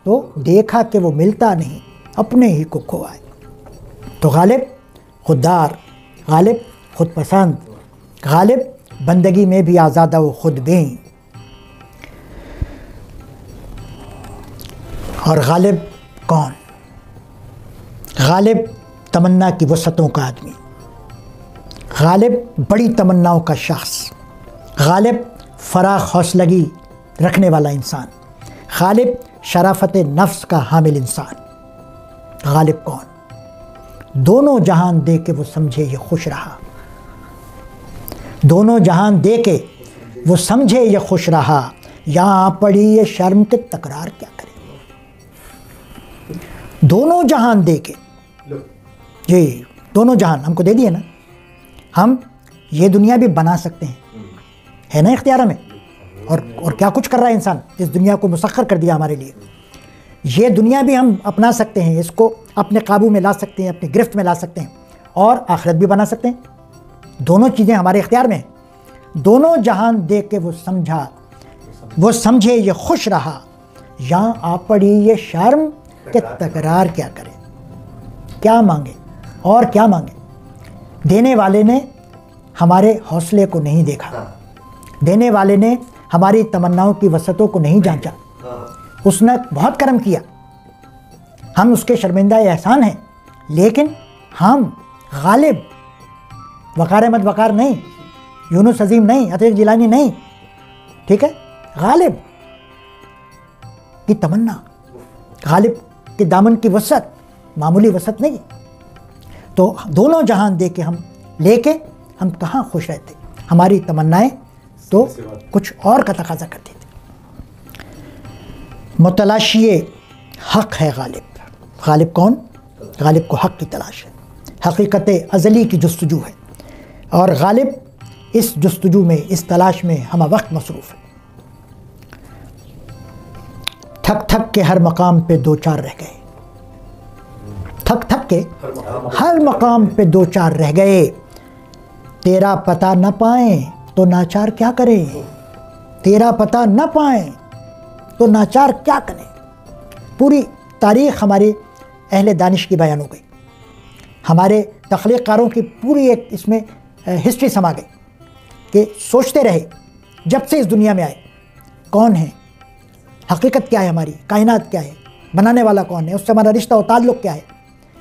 تو دیکھا کہ وہ ملتا نہیں، اپنے ہی کو کھوائے. تو غالب خوددار، غالب خود پسند، غالب بندگی میں بھی آزادہ و خود بھی. اور غالب کون؟ غالب تمنا کی وسعتوں کا آدمی، غالب بڑی تمناؤں کا شخص، غالب فراخ حوصلگی رکھنے والا انسان، غالب شرافت نفس کا حامل انسان. غالب کون؟ دونوں جہان دے کے وہ سمجھے یہ خوش رہا. دونوں جہان دے کے وہ سمجھے یہ خوش رہا. یہاں پڑی یہ شرم کے تکرار کیا کرے. دونوں جہان دے کے، جی دونوں جہان ہم کو دے دیے نا. ہم یہ دنیا بھی بنا سکتے ہیں، ہے نا اختیار میں. اور کیا کچھ کر رہا ہے انسان، اس دنیا کو مسخر کر دیا ہمارے لیے. یہ دنیا بھی ہم اپنا سکتے ہیں، اس کو اپنے قابو میں لا سکتے ہیں، اپنی گرفت میں لا سکتے ہیں، اور آخرت بھی بنا سکتے ہیں. دونوں چیزیں ہمارے اختیار میں ہیں. دونوں جہان دیکھ کے وہ سمجھا، وہ سمجھے یہ خوش رہا. یہاں آ پڑی یہ شرم کہ تکرار کیا کرے. کیا مانگے اور کیا مانگے. دینے والے نے ہمارے حوصلے کو نہیں دیکھا، دینے والے نے ہماری تمناؤں کی وسعتوں کو نہیں جانچا. اس نے بہت کرم کیا، ہم اس کے شرمندہ احسان ہیں. لیکن ہم غالب، وقار احمد وقار نہیں، یونس عظیم نہیں، عطیق جیلانی نہیں، ٹھیک ہے، غالب کی تمنا، غالب کے دامن کی وسعت معمولی وسعت نہیں. تو دونوں جہان دے کے ہم لے کے ہم کہاں خوش رہتے. ہماری تمنائیں تو کچھ اور کا تقاضا کرتی تھی. متلاشی حق ہے غالب. غالب کون؟ غالب کو حق کی تلاش ہے، حقیقت ازلی کی جستجو ہے، اور غالب اس جستجو میں، اس تلاش میں ہمہ وقت مصروف ہے. تھک تھک کے ہر مقام پہ دو چار رہ گئے. تھک تھک کے ہر مقام پہ دو چار رہ گئے. تیرا پتہ نہ پائیں تو ناچار کیا کریں. تیرا پتہ نہ پائیں تو ناچار کیا کریں. پوری تاریخ ہماری اہل دانش کی بیان ہو گئی، ہمارے تخلیق کاروں کی پوری ایک اس میں ہسٹری سما گئی کہ سوچتے رہے جب سے اس دنیا میں آئے کون ہے، حقیقت کیا ہے، ہماری کائنات کیا ہے، بنانے والا کون ہے، اس سے ہمارا رشتہ و تعلق کیا ہے،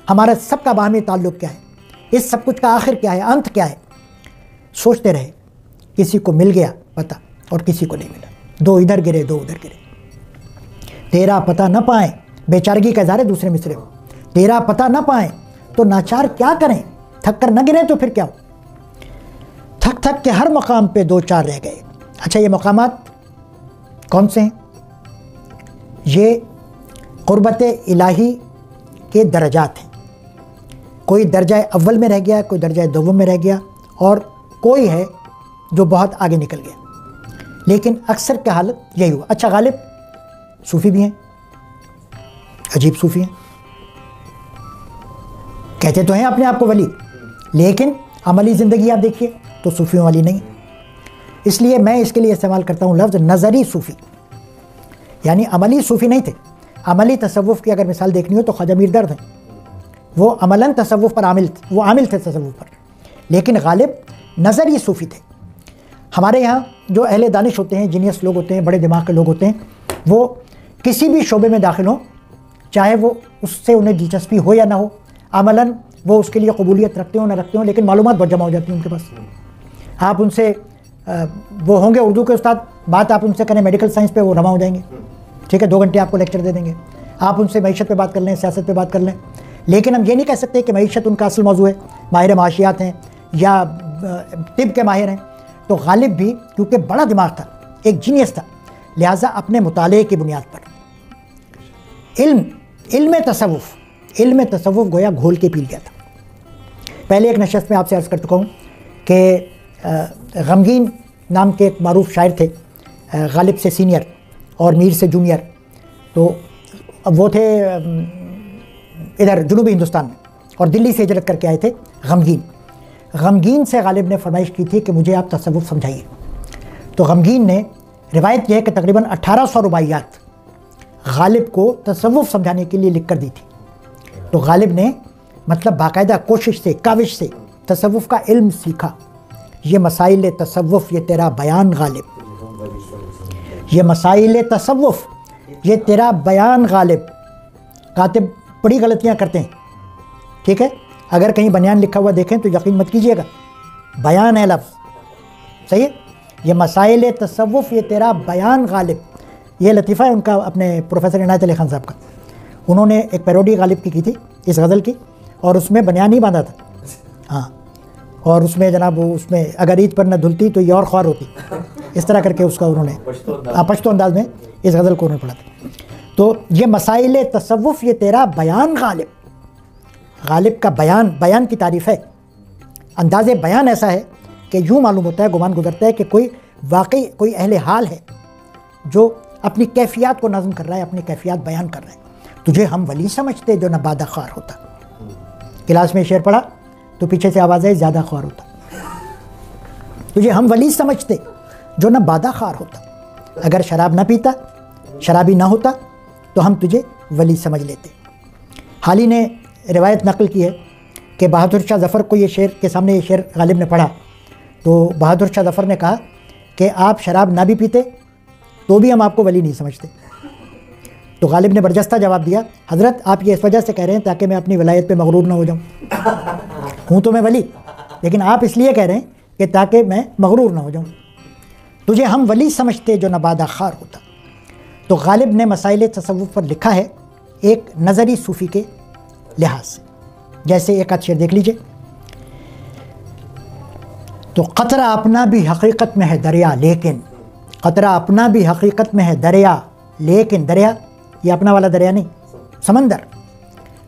ہمارا سب کا باہمی تعلق کیا ہے، اس سب کچھ کا آخر کیا ہے، انت کیا ہے. سوچتے رہے، کسی کو مل گیا پتہ اور کسی کو نہیں ملا، دو ادھر گرے دو ادھر گرے. تیرا پتہ نہ پائیں، بیچارگی کا اظہار ہے دوسرے مصرے میں. تیرا پتہ نہ پائیں تو ناچار کیا کریں، تھک کر نہ گریں تو پھر کیا ہو. تھک تھک کے ہر مقام پہ دو چار رہ گئے. اچھا یہ مقامات کون سے ہیں؟ یہ قربت الہی کے درجات ہیں. کوئی درجہ اول میں رہ گیا، کوئی درجہ دوم میں رہ گیا، اور کوئی ہے جو بہت آگے نکل گیا. لیکن اکثر کی حالت یہی ہوا. اچھا غالب صوفی بھی ہیں، عجیب صوفی ہیں، کہتے تو ہیں اپنے آپ کو ولی، لیکن عملی زندگی آپ دیکھیے تو صوفیوں والی نہیں. اس لیے میں اس کے لیے استعمال کرتا ہوں لفظ نظری صوفی، یعنی عملی صوفی نہیں تھے. عملی تصوف کی اگر مثال دیکھنی ہو تو خواجہ میر درد ہیں، وہ عملاً تصوف پر عامل تھے، وہ عامل تھے تصوف پر، لیکن غالب نظری صوفی تھے. ہمارے یہاں جو اہل دانش ہوتے ہیں، جینیس لوگ ہوتے ہیں، بڑے دماغ کے لوگ ہوتے ہیں، وہ کسی بھی شعبے میں داخل ہوں، چاہے وہ اس سے انہیں دلچسپی ہو یا نہ ہو، عملاً وہ اس کے لیے قبولیت رکھتے ہوں نہ رکھتے ہوں، لیکن معلومات بہت جمع ہو جاتی ہیں ان کے پاس. آپ ان سے وہ ہوں گے اردو کے استاد، بات آپ ان سے کریں میڈیکل سائنس پہ، وہ رواں ہو جائیں گے. ٹھیک ہے، 2 گھنٹے آپ کو لیکچر دے دیں گے. آپ ان سے معیشت پہ بات کر لیں، سیاست پہ بات کر لیں، لیکن ہم یہ نہیں کہہ سکتے کہ معیشت ان کا اصل موضوع ہے، ماہر معاشیات ہیں یا طب کے ماہر ہیں. تو غالب بھی کیونکہ بڑا دماغ تھا، ایک جینیس تھا، لہٰذا اپنے مطالعے کی بنیاد پر علم تصوف گویا گھول کے پی لیا تھا. پہلے ایک نشست میں آپ سے عرض کر چکا ہوں کہ غمگین نام کے ایک معروف شاعر تھے، غالب سے سینئر اور میر سے جونیئر. تو وہ تھے ادھر جنوبی ہندوستان میں اور دلی سے ہجرت کر کے آئے تھے. غمگین سے غالب نے فرمائش کی تھی کہ مجھے آپ تصوف سمجھائیے. تو غمگین نے، روایت یہ ہے کہ تقریباً 1800 رباعیات غالب کو تصوف سمجھانے کے لیے لکھ کر دی تھی. تو غالب نے مطلب باقاعدہ کوشش سے، کاوش سے تصوف کا علم سیکھا. یہ مسائل تصوف، یہ تیرا بیان غالب، یہ مسائل تصوف، یہ تیرا بیان غالب. کاتب بڑی غلطیاں کرتے ہیں، ٹھیک ہے، اگر کہیں بیان لکھا ہوا دیکھیں تو یقین مت کیجیے گا، بیان ہے لفظ، صحیح ہے. یہ مسائل تصوف، یہ تیرا بیان غالب. یہ لطیفہ ہے ان کا اپنے پروفیسر عنایت علی خان صاحب کا. انہوں نے ایک پیروڈی غالب کی تھی اس غزل کی، اور اس میں بنیان نہیں باندھا تھا. ہاں، اور اس میں جناب اس میں اگر عید پر نہ دھلتی تو یہ اور خوار ہوتی، اس طرح کر کے اس کا انہوں نے پشتو انداز میں اس غزل کو انہوں نے پڑھا تھا. تو یہ مسائل تصوف، یہ تیرا بیان غالب. غالب کا بیان کی تعریف ہے. انداز بیان ایسا ہے کہ یوں معلوم ہوتا ہے، گمان گزرتا ہے کہ کوئی اہل حال ہے جو اپنی کیفیات کو نظم کر رہا ہے، اپنی کیفیات بیان کر رہا ہے. تجھے ہم ولی سمجھتے جو نہ بادہ خوار ہوتا. کلاس میں شعر پڑھا تو پیچھے سے آواز آئی زیادہ خوار ہوتا. تجھے ہم ولی سمجھتے جو نہ بادہ خوار ہوتا. اگر شراب نہ پیتا، شرابی نہ ہوتا تو ہم تجھے ولی سمجھ لیتے. حال ہی نے روایت نقل کی ہے کہ بہادر شاہ ظفر کو یہ شعر کے سامنے، یہ شعر غالب نے پڑھا تو بہادر شاہ ظفر نے کہا کہ آپ شراب نہ بھی پیتے تو بھی ہم آپ کو ولی نہیں سمجھتے. تو غالب نے برجستہ جواب دیا، حضرت آپ یہ اس وجہ سے کہہ رہے ہیں تاکہ میں اپنی ولایت پہ مغرور نہ ہو جاؤں. ہوں تو میں ولی، لیکن آپ اس لیے کہہ رہے ہیں کہ تاکہ میں مغرور نہ ہو جاؤں. تجھے ہم ولی سمجھتے جو نہ بادہ خوار ہوتا. تو غالب نے مسائل تصوف پر لکھا ہے ایک نظری صوفی کے لحاظ سے. جیسے ایک آدھ شعر دیکھ لیجئے. تو قطرہ اپنا بھی حقیقت میں ہے دریا لیکن، قطرہ اپنا بھی حقیقت میں ہے دریا لیکن، دریا یہ اپنا والا دریا نہیں، سمندر.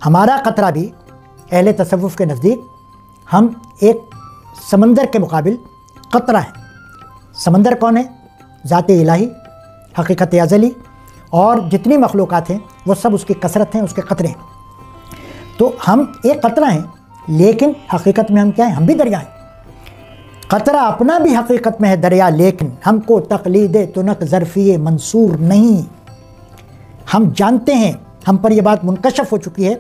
ہمارا قطرہ بھی اہل تصوف کے نزدیک ہم ایک سمندر کے مقابل قطرہ ہیں. سمندر کون ہے؟ ذات الہی، حقیقت ازلی، اور جتنی مخلوقات ہیں وہ سب اس کی کثرت ہیں، اس کے قطرے ہیں. تو ہم ایک قطرہ ہیں، لیکن حقیقت میں ہم کیا ہیں؟ ہم بھی دریا ہیں. قطرہ اپنا بھی حقیقت میں ہے دریا لیکن، ہم کو تقلید تنک ظرفی منصور نہیں. ہم جانتے ہیں ہم پر یہ بات منکشف ہو چکی ہے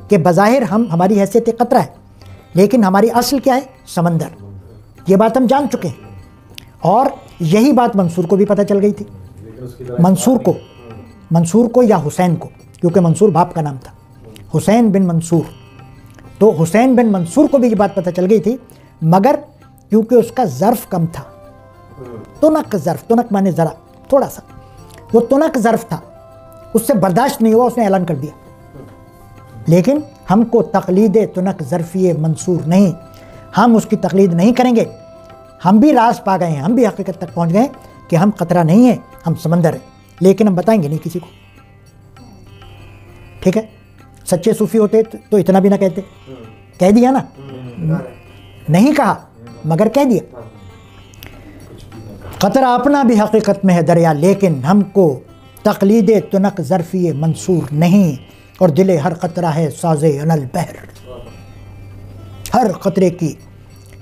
کہ بظاہر ہماری حیثیت قطرہ ہے، لیکن ہماری اصل کیا ہے؟ سمندر. یہ بات ہم جان چکے ہیں، اور یہی بات منصور کو بھی پتہ چل گئی تھی. منصور کو یا حسین کو، کیونکہ منصور باپ کا نام تھا، حسین بن منصور. تو حسین بن منصور کو بھی یہ بات پتہ چل گئی تھی، مگر کیونکہ اس کا ظرف کم تھا، تنک ظرف، تنک مانے ذرا، تھوڑا سا، وہ تنک ظرف تھا، اس سے برداشت نہیں ہوا، اس نے اعلان کر دیا. لیکن ہم کو تقلید تنک ظرفی منصور نہیں، ہم اس کی تقلید نہیں کریں گے. ہم بھی راز پا گئے ہیں، ہم بھی حقیقت تک پہنچ گئے کہ ہم قطرہ نہیں ہیں، ہم سمندر ہیں، لیکن ہم بتائیں گے نہیں کسی کو. ٹھیک ہے؟ سچے صوفی ہوتے تو اتنا بھی نہ کہتے، کہہ دیا نا، نہیں کہا مگر کہہ دیا. قطرہ اپنا بھی حقیقت میں ہے دریا، لیکن ہم کو تقلید تنک ظرفی منصور نہیں، اور دل ہر قطرہ ہے ساز انل بحر. ہر قطرے کی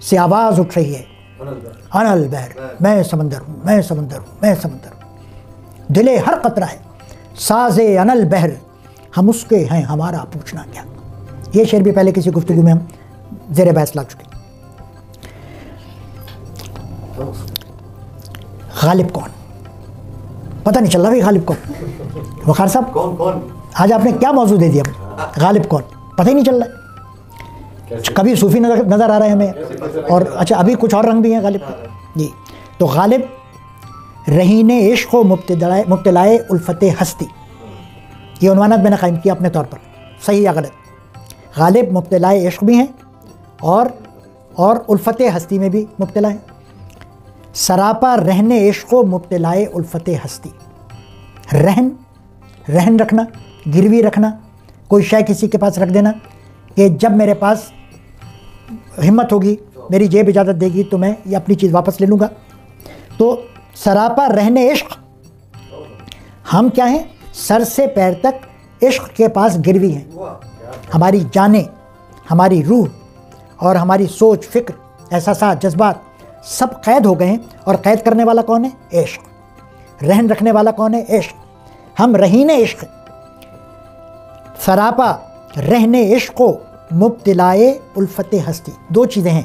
سے آواز اٹھ رہی ہے انل بحر، میں سمندر ہوں، میں سمندر ہوں، میں سمندر ہوں. دل ہر قطرہ ہے ساز انل بحر، ہم اس کے ہیں ہمارا پوچھنا کیا. یہ شعر بھی پہلے کسی گفتگو میں ہم زیر بحث لا چکے. غالب کون؟ پتہ نہیں چل رہا بھائی غالب کون. وقار صاحب کون آج آپ نے کیا موضوع دے دیا؟ غالب کون؟ پتہ ہی نہیں چل رہا ہے. کبھی صوفی نظر آ رہے ہیں ہمیں، اور اچھا ابھی کچھ اور رنگ بھی ہیں غالب کا. جی تو غالب رہین عشق و مبتلائے الفت ہستی، یہ عنوانات میں نے قائم کیا اپنے طور پر، صحیح یا غلط. غالب مبتلائے عشق بھی ہیں اور الفت ہستی میں بھی مبتلا ہیں. سراپا رہن عشق و مبتلائے الفت ہستی، رہن رکھنا، گروی رکھنا، کوئی شے کسی کے پاس رکھ دینا کہ جب میرے پاس ہمت ہوگی، میری جیب اجازت دے گی تو میں یہ اپنی چیز واپس لے لوں گا. تو سراپا رہن عشق، ہم کیا ہیں؟ سر سے پیر تک عشق کے پاس گروی ہیں. ہماری جانیں، ہماری روح اور ہماری سوچ، فکر، احساسات، جذبات سب قید ہو گئے ہیں. اور قید کرنے والا کون ہے؟ عشق. رہن رکھنے والا کون ہے؟ عشق. ہم رہین عشق. سراپا رہن عشق و مبتلائے الفت ہستی، دو چیزیں ہیں.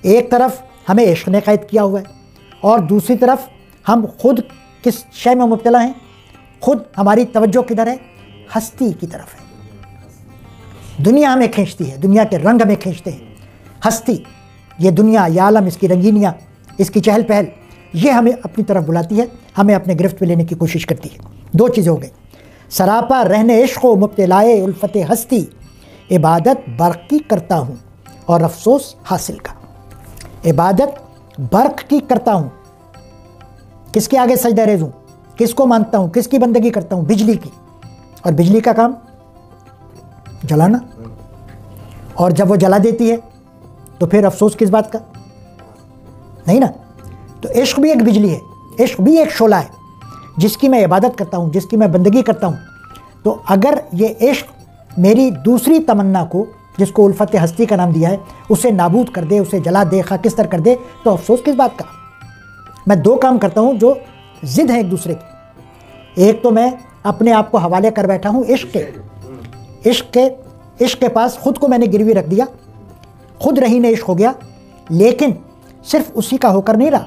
ایک طرف ہمیں عشق نے قید کیا ہوا ہے، اور دوسری طرف ہم خود کس شے میں مبتلا ہیں؟ خود ہماری توجہ کدھر ہے؟ ہستی کی طرف ہے. دنیا ہمیں کھینچتی ہے، دنیا کے رنگ ہمیں کھینچتے ہیں. ہستی، یہ دنیا، یہ عالم، اس کی رنگینیاں، اس کی چہل پہل، یہ ہمیں اپنی طرف بلاتی ہے، ہمیں اپنے گرفت میں لینے کی کوشش کرتی ہے. دو چیزیں ہو گئی. سراپا رہن عشق و مبتلائے الفت ہستی، عبادت برق کی کرتا ہوں اور افسوس حاصل کا. عبادت برق کی کرتا ہوں، کس کے آگے سجدہ ریز ہوں؟ کس کو مانتا ہوں؟ کس کی بندگی کرتا ہوں؟ بجلی کی. اور بجلی کا کام جلانا، اور جب وہ جلا دیتی ہے تو پھر افسوس کس بات کا؟ نہیں نا. تو عشق بھی ایک بجلی ہے، عشق بھی ایک شعلہ ہے جس کی میں عبادت کرتا ہوں، جس کی میں بندگی کرتا ہوں. تو اگر یہ عشق میری دوسری تمنا کو، جس کو الفت ہستی کا نام دیا ہے، اسے نابود کر دے، اسے جلا دے، خاکستر کر دے، تو افسوس کس بات کا؟ میں دو کام کرتا ہوں جو ضد ہیں ایک دوسرے کی. ایک تو میں اپنے آپ کو حوالے کر بیٹھا ہوں عشق کے پاس، خود کو میں نے گروی رکھ دیا، خود رہین عشق ہو گیا. لیکن صرف اسی کا ہو کر نہیں رہا،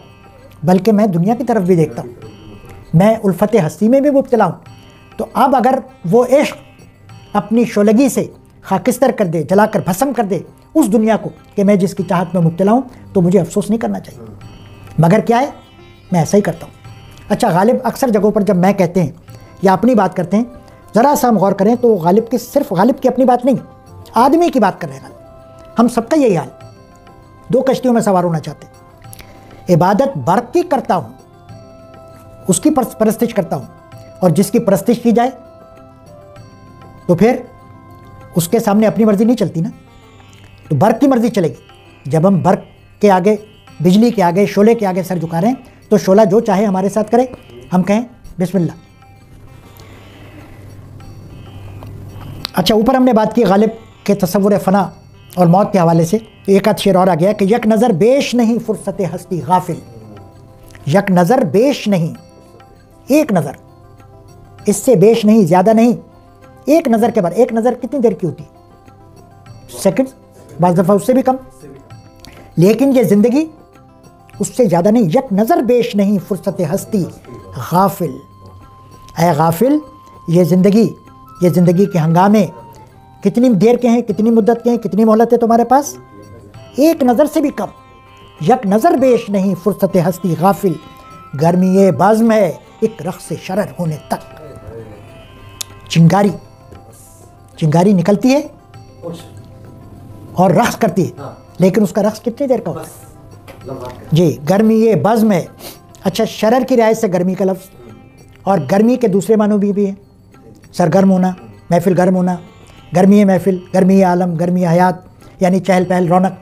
بلکہ میں دنیا کی طرف بھی دیکھتا ہوں، میں الفت ہستی میں بھی مبتلا ہوں. تو اب اگر وہ عشق اپنی شعلگی سے خاکستر کر دے، جلا کر بھسم کر دے اس دنیا کو کہ میں جس کی چاہت میں مبتلا ہوں، تو مجھے افسوس نہیں کرنا چاہیے. مگر کیا ہے؟ میں ایسا ہی کرتا ہوں. اچھا غالب اکثر جگہوں پر جب میں کہتے ہیں یا اپنی بات کرتے ہیں، ذرا سا ہم غور کریں تو غالب کی، صرف غالب کی اپنی بات نہیں، آدمی کی بات کر رہے ہیں. غالب ہم سب کا یہی حال، دو کشتیوں میں سوار ہونا چاہتے ہیں. عبادت برق کی کرتا ہوں، اس کی پرستش کرتا ہوں، اور جس کی پرستش کی جائے تو پھر اس کے سامنے اپنی مرضی نہیں چلتی نا. تو برق کی مرضی چلے گی. جب ہم برق کے آگے، بجلی کے آگے، شعلے کے آگے سر جھکا رہے ہیں، تو شعلہ جو چاہے ہمارے ساتھ کرے، ہم کہیں بسم اللہ. اچھا اوپر ہم نے بات کی غالب کے تصور فنا اور موت کے حوالے سے. تو ایک آدھ شعر اور آ گیا کہ یک نظر بیش نہیں فرصت ہستی غافل. یک نظر بیش نہیں، ایک نظر، اس سے بیش نہیں، زیادہ نہیں، ایک نظر کے بعد. ایک نظر کتنی دیر کی ہوتی ہے؟ سیکنڈ، بعض دفعہ اس سے بھی کم. لیکن یہ زندگی اس سے زیادہ نہیں. یک نظر بیش نہیں فرصت ہستی غافل. اے غافل، یہ زندگی کے ہنگامے کتنی دیر کے ہیں، کتنی مدت کے ہیں، کتنی مہلت ہے تمہارے پاس؟ ایک نظر سے بھی کم. یک نظر بیش نہیں فرصت ہستی غافل. گرمی بزم ہے ایک رقص شرر ہونے تک. چنگاری نکلتی ہے اور رقص کرتی ہے، لیکن اس کا رقص کتنی دیر کا ہوتا ہے؟ جی، گرمی بزم ہے. اچھا، شرر کی رعایت سے گرمی کا لفظ، اور گرمی کے دوسرے معنی بھی ہیں. سرگرم ہونا، محفل گرم ہونا، گرمی محفل، گرمی عالم، گرمی حیات، یعنی چہل پہل، رونق.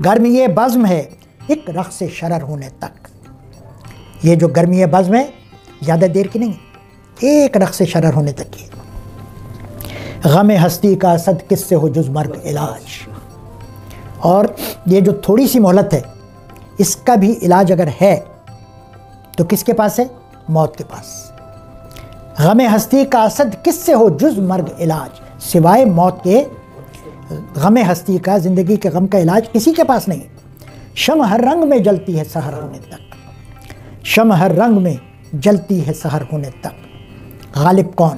گرمی بزم ہے ایک رقص شرر ہونے تک. یہ جو گرمی بزم ہے زیادہ دیر کی نہیں، ایک رقص شرر ہونے تک کی. غم ہستی کا اسد کس سے ہو جز مرگ علاج. اور یہ جو تھوڑی سی مہلت ہے، اس کا بھی علاج اگر ہے تو کس کے پاس ہے؟ موت کے پاس. غم ہستی کا اسد کس سے ہو جز مرگ علاج. سوائے موت کے غم ہستی کا، زندگی کے غم کا علاج کسی کے پاس نہیں. شمع ہر رنگ میں جلتی ہے سحر ہونے تک. شمع ہر رنگ میں جلتی ہے سحر ہونے تک. غالب کون؟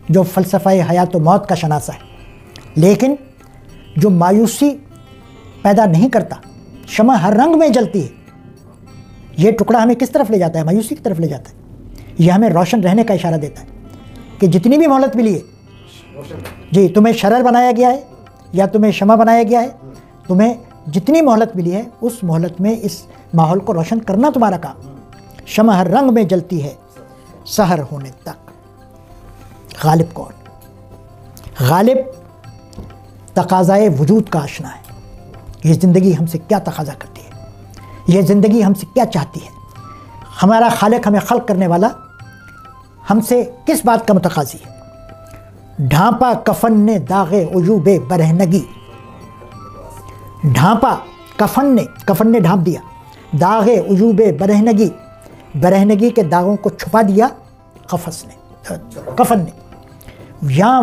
جو فلسفہ حیات و موت کا شناسہ ہے، لیکن جو مایوسی پیدا نہیں کرتا. شمع ہر رنگ میں جلتی ہے. یہ ٹکڑا ہمیں کس طرف لے جاتا ہے؟ مایوسی کی طرف لے جاتا ہے. یہ ہمیں روشن رہنے کا اشارہ دیتا ہے کہ جتنی بھی مہلت ملی ہے، جی، تمہیں شرر بنایا گیا ہے یا تمہیں شمع بنایا گیا ہے، تمہیں جتنی مہلت ملی ہے اس مہلت میں اس ماحول کو روشن کرنا تمہارا کام. شمع ہر رنگ میں جلتی ہے سحر ہونے تک. غالب کون؟ غالب تقاضائے وجود کا آشنا ہے. یہ زندگی ہم سے کیا تقاضا کرتی ہے، یہ زندگی ہم سے کیا چاہتی ہے. ہمارا خالق، ہمیں خلق کرنے والا، ہم سے کس بات کا متقاضی ہے؟ ڈھانپا کفن نے داغ عیوب برہنگی. ڈھانپا کفن نے ڈھانپ دیا. داغ عیوب برہنگی، برہنگی کے داغوں کو چھپا دیا کفن نے. یہاں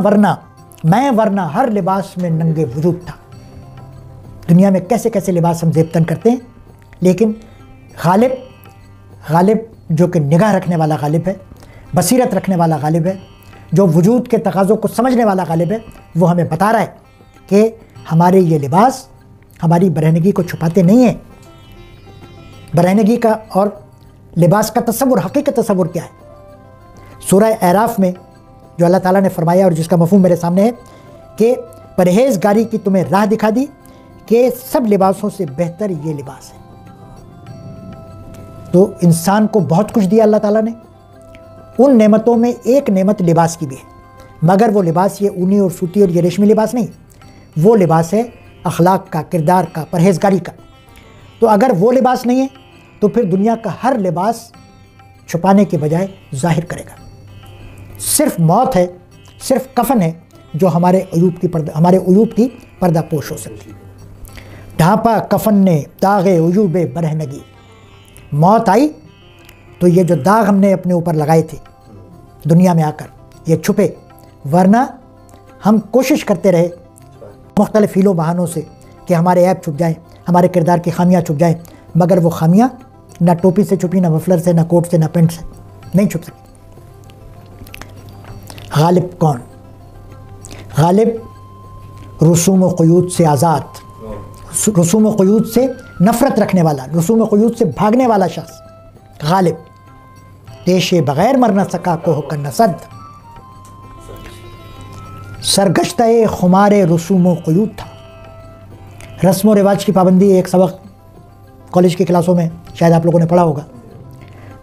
ورنہ ہر لباس میں ننگے وجود تھا. دنیا میں کیسے کیسے لباس ہم زیبتن کرتے ہیں، لیکن غالب جو کہ نگاہ رکھنے والا غالب ہے، بصیرت رکھنے والا غالب ہے، جو وجود کے تقاضوں کو سمجھنے والا غالب ہے، وہ ہمیں بتا رہا ہے کہ ہمارے یہ لباس ہماری برہنگی کو چھپاتے نہیں ہیں. برہنگی کا اور لباس کا تصور، حقیقی تصور کیا ہے؟ سورہ اعراف میں جو اللہ تعالیٰ نے فرمایا اور جس کا مفہوم میرے سامنے ہے کہ پرہیزگاری کی تمہیں راہ دکھا دی کہ سب لباسوں سے بہتر یہ لباس ہے. تو انسان کو بہت کچھ دیا اللہ تعالیٰ نے. ان نعمتوں میں ایک نعمت لباس کی بھی ہے، مگر وہ لباس یہ اونی اور سوتی اور یہ ریشمی لباس نہیں. وہ لباس ہے اخلاق کا، کردار کا، پرہیزگاری کا. تو اگر وہ لباس نہیں ہے تو پھر دنیا کا ہر لباس چھپانے کے بجائے ظاہر کرے گا. صرف موت ہے، صرف کفن ہے جو ہمارے عیوب کی پردہ پوش ہو سکتی. ڈھانپا کفن نے داغ عیوب برہنگی. موت آئی تو یہ جو داغ ہم نے اپنے اوپر لگائے تھے دنیا میں آ کر، یہ چھپے. ورنہ ہم کوشش کرتے رہے مختلف ہیلوں بہانوں سے کہ ہمارے عیب چھپ جائیں، ہمارے کردار کی خامیاں چھپ جائیں، مگر وہ خامیاں نہ ٹوپی سے چھپی، نہ مفلر سے، نہ کوٹ سے، نہ پینٹ سے نہیں چھپ سکی. غالب کون؟ غالب رسوم و قیود سے آزاد، رسوم و قیود سے نفرت رکھنے والا، رسوم و قیود سے بھاگنے والا شخص. غالب دیش بغیر مر نہ سکا کوہ کا نسد. سرگشتہ خمار رسوم و قیود تھا. رسم و رواج کی پابندی ایک سبق کالج کی کلاسوں میں شاید آپ لوگوں نے پڑھا ہوگا.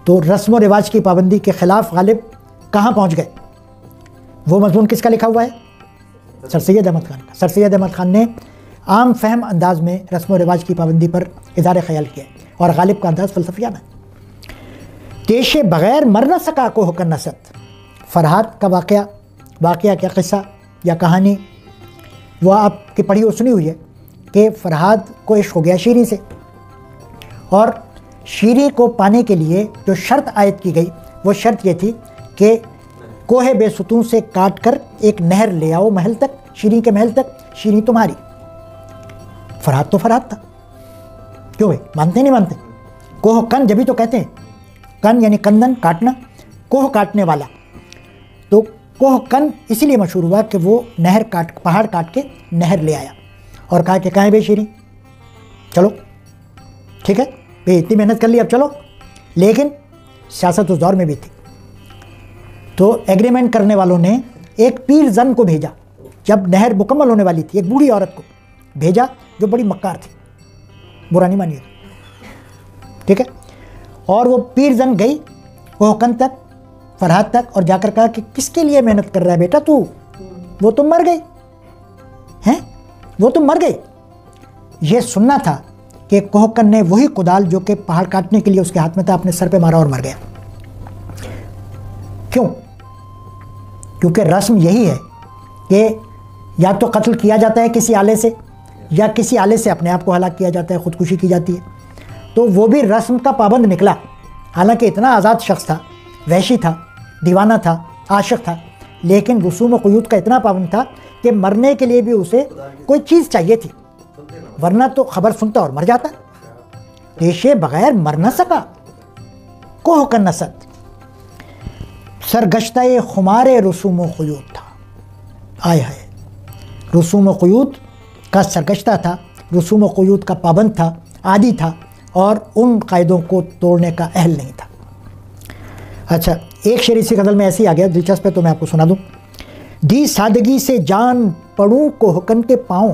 تو رسم و رواج کی پابندی کے خلاف غالب کہاں پہنچ گئے؟ وہ مضمون کس کا لکھا ہوا ہے؟ سر سید احمد خان کا. سر سید احمد خان نے عام فہم انداز میں رسم و رواج کی پابندی پر اظہار خیال کیا اور غالب کا انداز فلسفیانہ ہے. دیش بغیر مر نہ سکا کوہ کا نسد. فرحات کا واقعہ کیا قصہ یا کہانی وہ آپ کی پڑھی اور سنی ہوئی ہے کہ فرحات کو عشق ہو گیا شیریں سے، اور شیریں کو پانے کے لیے جو شرط عائد کی گئی وہ شرط یہ تھی کہ کوہ بے ستون سے کاٹ کر ایک نہر لے آؤ محل تک، شیریں کے محل تک، شیریں تمہاری۔ فرات تو فرات تھا، کیوں بھائی مانتے نہیں مانتے؟ کوہ کن جبھی تو کہتے ہیں، کن یعنی کندن کاٹنا، کوہ کاٹنے والا، تو کوہ کن اسی لیے مشہور ہوا کہ وہ نہر پہاڑ کاٹ کے نہر لے آیا اور کہا کہ کہاں ہے بے شیریں، چلو ٹھیک ہے بھائی اتنی محنت کر لی اب چلو۔ لیکن سیاست اس دور میں بھی تھی، تو ایگریمنٹ کرنے والوں نے ایک پیر زن کو بھیجا، جب نہر مکمل ہونے والی تھی ایک بوڑھی عورت کو بھیجا جو بڑی مکار تھی، برا نہیں مانیے ٹھیک ہے، اور وہ پیر زن گئی کوہکن تک، فرات تک، اور جا کر کہا کہ کس کے لیے محنت کر رہا ہے بیٹا تو، وہ تم مر گئی ہیں، وہ تم مر گئی۔ یہ سننا تھا کہ کوہکن نے وہی کدال جو کہ پہاڑ کاٹنے کے لیے اس کے ہاتھ میں تھا اپنے سر پہ مارا اور مر گیا۔ کیوں؟ کیونکہ رسم یہی ہے کہ یا تو قتل کیا جاتا ہے کسی آلے سے، یا کسی آلے سے اپنے آپ کو ہلاک کیا جاتا ہے، خودکشی کی جاتی ہے۔ تو وہ بھی رسم کا پابند نکلا، حالانکہ اتنا آزاد شخص تھا، وحشی تھا، دیوانہ تھا، عاشق تھا، لیکن رسوم و قیود کا اتنا پابند تھا کہ مرنے کے لیے بھی اسے کوئی چیز چاہیے تھی، ورنہ تو خبر سنتا اور مر جاتا۔ پیشے بغیر مر نہ سکا کوہ کا نسد، سرگشتہ خمار رسوم و قیود تھا۔ آئے ہائے، رسوم و قیود کا سرگشتہ تھا، رسوم و قیود کا پابند تھا، عادی تھا، اور ان قاعدوں کو توڑنے کا اہل نہیں تھا۔ اچھا ایک شعر اسی غزل میں ایسی آ گیا دلچسپ ہے، تو میں آپ کو سنا دوں۔ دی سادگی سے جان پڑوں کوہکن کے پاؤں،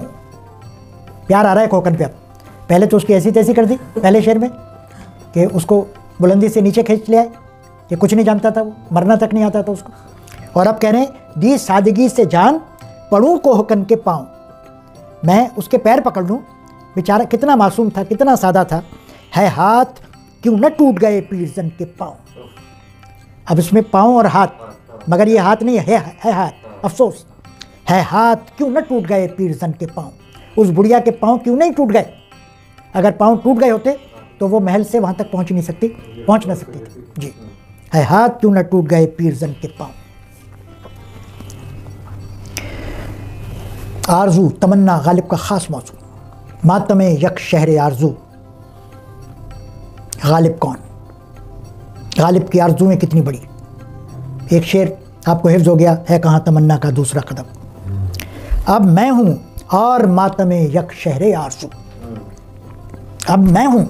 پیار آ رہا ہے کوہکن پہ اب، پہلے تو اس کی ایسی تیسی کر دی پہلے شعر میں کہ اس کو بلندی سے نیچے کھینچ لیا ہے کہ کچھ نہیں جانتا تھا، وہ مرنا تک نہیں آتا تھا اس کو، اور اب کہہ رہے ہیں دی سادگی سے جان پڑوں کوہکن کے پاؤں، میں اس کے پیر پکڑ لوں، بیچارہ کتنا معصوم تھا، کتنا سادہ تھا، ہے ہاتھ کیوں نہ ٹوٹ گئے پیرزن کے پاؤں۔ اب اس میں پاؤں اور ہاتھ، مگر یہ ہاتھ نہیں ہے ہاتھ، افسوس ہے ہاتھ کیوں نہ ٹوٹ گئے پیرزن کے پاؤں، اس بڑھیا کے پاؤں کیوں نہیں ٹوٹ گئے، اگر پاؤں ٹوٹ گئے ہوتے تو وہ محل سے وہاں تک پہنچ نہ سکتی تھی۔ جی، ہے ہاتھ کیوں نہ ٹوٹ گئے پیرزن کے پاؤں۔ آرزو تمنا غالب کا خاص موضوع، ماتم یک شہر آرزو، غالب کون، غالب کی آرزویں کتنی بڑی۔ ایک شعر آپ کو حفظ ہو گیا، ہے کہاں تمنا کا دوسرا قدم، اب میں ہوں اور ماتم یک شہر آرزو، اب میں ہوں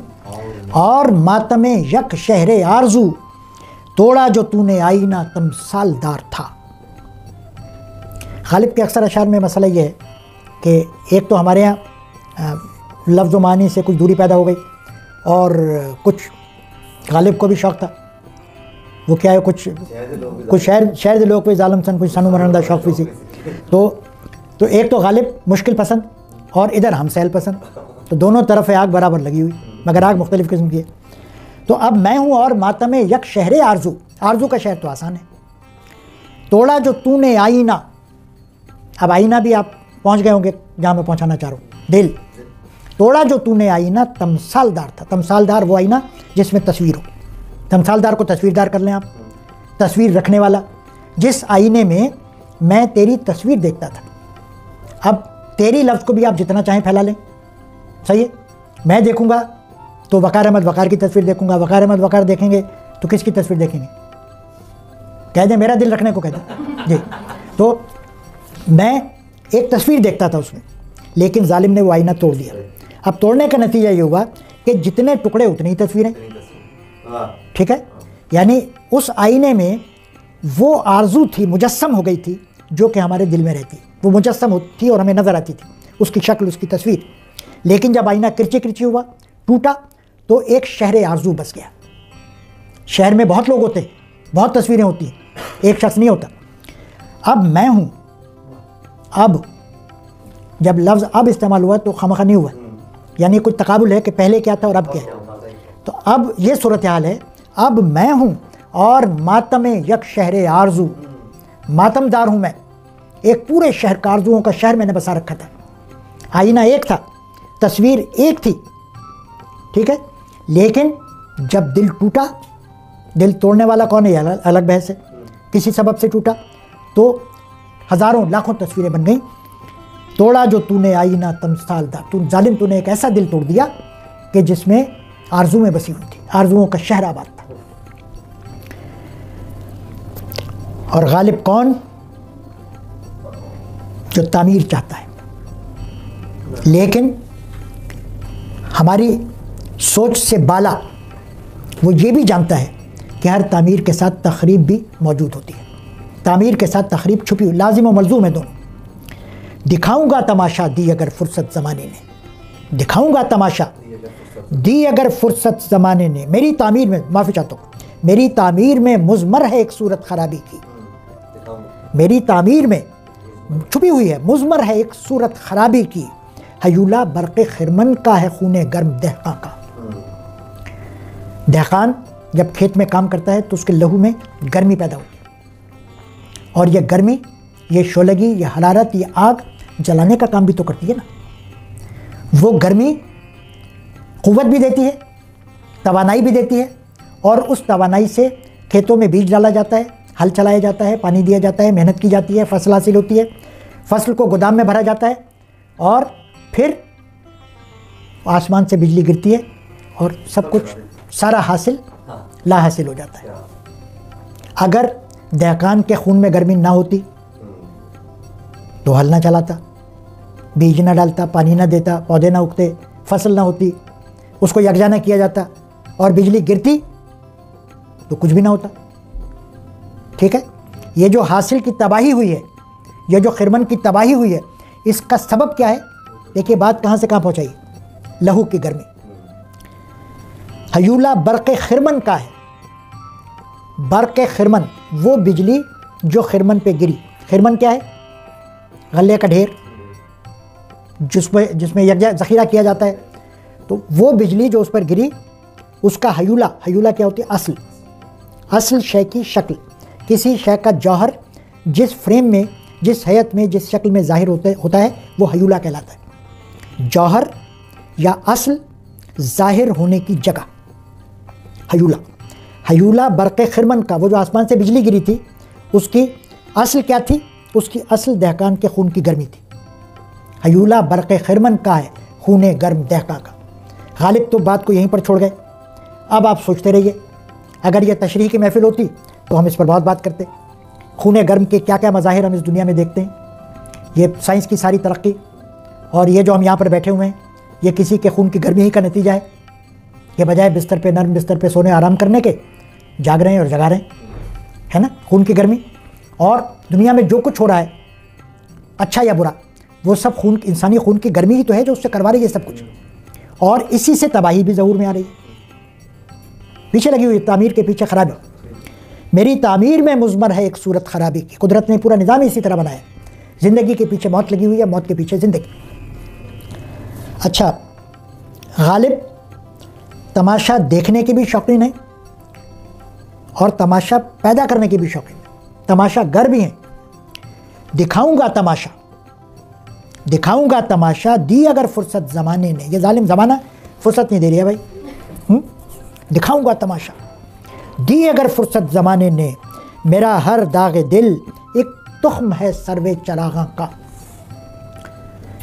اور ماتم یک شہر آرزو، توڑا جو تو نے آئینہ تمثال دار تھا۔ غالب کے اکثر اشعار میں مسئلہ یہ ہے کہ ایک تو ہمارے ہاں لفظ و معنی سے کچھ دوری پیدا ہو گئی، اور کچھ غالب کو بھی شوق تھا، وہ کیا ہے کچھ شہر دے لوگ کوئی ظالم سن کچھ سنو مرندہ شوق بھی سی، تو ایک تو غالب مشکل پسند اور ادھر ہم سہل پسند، تو دونوں طرف آگ برابر لگی ہوئی، مگر آگ مختلف قسم کی ہے۔ تو اب میں ہوں اور ماتم یک شہر آرزو، آرزو کا شہر تو آسان ہے، توڑا جو تو نے آئینہ، اب آئینہ بھی آپ پہنچ گئے ہوں گے جہاں میں پہنچانا چاہ رہا ہوں، دل، توڑا جو تو نے آئینہ تمثال دار تھا، تمثال دار وہ آئینہ جس میں تصویر ہو، تمثال دار کو تصویر دار کر لیں آپ، تصویر رکھنے والا، جس آئینے میں میں تیری تصویر دیکھتا تھا۔ اب تیری لفظ کو بھی آپ جتنا چاہیں پھیلا لیں، صحیح ہے، میں دیکھوں گا تو وقار احمد وقار کی تصویر دیکھوں گا، وقار احمد وقار دیکھیں گے تو کس کی تصویر دیکھیں گے، کہہ دیں میرا دل رکھنے کو کہہ دیں جی۔ تو میں ایک تصویر دیکھتا تھا اس میں، لیکن ظالم نے وہ آئینہ توڑ دیا۔ اب توڑنے کا نتیجہ یہ ہوا کہ جتنے ٹکڑے اتنی ہی تصویریں، ٹھیک ہے، یعنی اس آئینے میں وہ آرزو تھی، مجسم ہو گئی تھی جو کہ ہمارے دل میں رہتی، وہ مجسم ہوتی تھی اور ہمیں نظر آتی تھی اس کی شکل، اس کی تصویر۔ لیکن جب آئینہ کرچی کرچی ہوا، ٹوٹا، تو ایک شہر آرزو بس گیا۔ شہر میں بہت لوگ ہوتے ہیں، بہت تصویریں ہوتی ہیں، ایک شخص نہیں ہوتا۔ اب میں ہوں، اب جب لفظ اب استعمال ہوا تو خامخواہ نہیں ہوا، یعنی کچھ تقابل ہے کہ پہلے کیا تھا اور اب کیا ہے۔ تو اب یہ صورتحال ہے، اب میں ہوں اور ماتم یک شہر آرزو، ماتم دار ہوں میں، ایک پورے شہر کا، آرزوؤں کا شہر میں نے بسا رکھا تھا، آئینہ ایک تھا، تصویر ایک تھی، ٹھیک ہے، لیکن جب دل ٹوٹا، دل توڑنے والا کون ہے، الگ بحث ہے، کسی سبب سے ٹوٹا تو ہزاروں لاکھوں تصویریں بن گئیں. توڑا جو تو نے آئینہ تمثال دا، تو ظالم تو نے ایک ایسا دل توڑ دیا کہ جس میں آرزویں بسی ہوئی تھی، آرزوؤں کا شہر آباد تھا. اور غالب کون؟ جو تعمیر چاہتا ہے، لیکن ہماری سوچ سے بالا وہ یہ بھی جانتا ہے کہ ہر تعمیر کے ساتھ تخریب بھی موجود ہوتی ہے. تعمیر کے ساتھ تخریب چھپی ہوئی، لازم و ملزوم ہے دونوں. دکھاؤں گا تماشا دی اگر فرصت زمانے نے، دکھاؤں گا تماشا دی اگر فرصت زمانے نے. میری تعمیر میں، معافی چاہتا ہوں، میری تعمیر میں مضمر ہے ایک صورت خرابی کی. میری تعمیر میں چھپی ہوئی ہے، مضمر ہے ایک صورت خرابی کی. ہیولا برق خرمن کا ہے خون گرم دہقاں کا. دہقان جب کھیت میں کام کرتا ہے تو اس کے لہو میں گرمی پیدا ہوتی ہے، اور یہ گرمی، یہ شعلگی، یہ حرارت، یہ آگ جلانے کا کام بھی تو کرتی ہے نا. وہ گرمی قوت بھی دیتی ہے، توانائی بھی دیتی ہے، اور اس توانائی سے کھیتوں میں بیج ڈالا جاتا ہے، ہل چلایا جاتا ہے، پانی دیا جاتا ہے، محنت کی جاتی ہے، فصل حاصل ہوتی ہے، فصل کو گودام میں بھرا جاتا ہے، اور پھر آسمان سے بجلی گرتی ہے اور سب کچھ سارا حاصل لا حاصل ہو جاتا ہے. اگر دہقان کے خون میں گرمی نہ ہوتی تو ہل نہ چلاتا، بیج نہ ڈالتا، پانی نہ دیتا، پودے نہ اگتے، فصل نہ ہوتی، اس کو یکجا نہ کیا جاتا، اور بجلی گرتی تو کچھ بھی نہ ہوتا. ٹھیک ہے، یہ جو حاصل کی تباہی ہوئی ہے، یہ جو خرمن کی تباہی ہوئی ہے، اس کا سبب کیا ہے؟ دیکھیے بات کہاں سے کہاں پہنچائی، لہو کی گرمی. ہیولا برق خرمن کا ہے. برق خرمن وہ بجلی جو خرمن پہ گری. خرمن کیا ہے؟ غلے کا ڈھیر جس میں یکجا ذخیرہ کیا جاتا ہے. تو وہ بجلی جو اس پر گری، اس کا ہیولا کیا ہوتی ہے؟ اصل شے کی شکل. کسی شے کا جوہر جس فریم میں، جس حیت میں، جس شکل میں ظاہر ہوتا ہے وہ ہیولا کہلاتا ہے. جوہر یا اصل ظاہر ہونے کی جگہ، ہیولا برق خرمن کا، وہ جو آسمان سے بجلی گری تھی، اس کی اصل کیا تھی؟ اس کی اصل دہقان کے خون کی گرمی تھی. ہیولا برق خرمن کا ہے خون گرم دہقاں کا. غالب تو بات کو یہیں پر چھوڑ گئے. اب آپ سوچتے رہیے، اگر یہ تشریح کی محفل ہوتی تو ہم اس پر بہت بات کرتے. خون گرم کے کیا کیا مظاہر ہم اس دنیا میں دیکھتے ہیں. یہ سائنس کی ساری ترقی اور یہ جو ہم یہاں پر بیٹھے ہوئے ہیں، یہ کسی کے خون کی گرمی ہی کا نتیجہ ہے. یہ بجائے بستر پہ، نرم بستر پہ سونے آرام کرنے کے، جاگ رہے ہیں اور جگا رہے ہیں، ہے نا. خون کی گرمی. اور دنیا میں جو کچھ ہو رہا ہے، اچھا یا برا، وہ سب انسانی خون کی گرمی ہی تو ہے جو اس سے کروا رہی ہے سب کچھ. اور اسی سے تباہی بھی ظہور میں آ رہی ہے. پیچھے لگی ہوئی تعمیر کے پیچھے خرابی. میری تعمیر میں مضمر ہے ایک صورت خرابی کی. قدرت نے پورا نظام اسی طرح بنایا. زندگی کے پیچھے موت لگی ہوئی ہے، موت کے پیچھے زندگی. اچھا، غالب تماشا دیکھنے کے بھی شوقین ہیں اور تماشا پیدا کرنے کے بھی شوقین ہیں. تماشا گر بھی ہیں. دکھاؤں گا تماشا دی اگر فرصت زمانے نے. یہ ظالم زمانہ فرصت نہیں دے رہی ہے بھائی. دکھاؤں گا تماشا دی اگر فرصت زمانے نے. میرا ہر داغ دل ایک تخم ہے سروے چراغاں کا.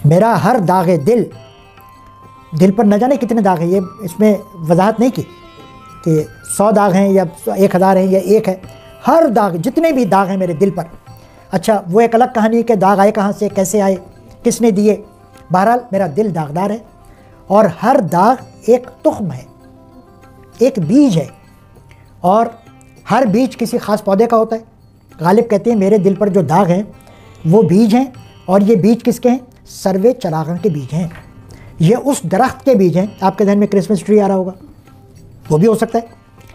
میرا ہر داغ دل پر نہ جانے کتنے داغ ہیں. یہ اس میں وضاحت نہیں کی کہ 100 داغ ہیں یا 1000 ہیں یا 1 ہے. ہر داغ، جتنے بھی داغ ہیں میرے دل پر. اچھا، وہ ایک الگ کہانی ہے کہ داغ آئے کہاں سے، کیسے آئے، کس نے دیے. بہرحال میرا دل داغدار ہے، اور ہر داغ ایک تخم ہے، ایک بیج ہے، اور ہر بیج کسی خاص پودے کا ہوتا ہے. غالب کہتے ہیں میرے دل پر جو داغ ہیں وہ بیج ہیں، اور یہ بیج کس کے ہیں؟ سروے چراغاں کے بیج ہیں. یہ اس درخت کے بیج ہیں. آپ کے ذہن میں کرسمس ٹری آ رہا ہوگا، وہ بھی ہو سکتا ہے.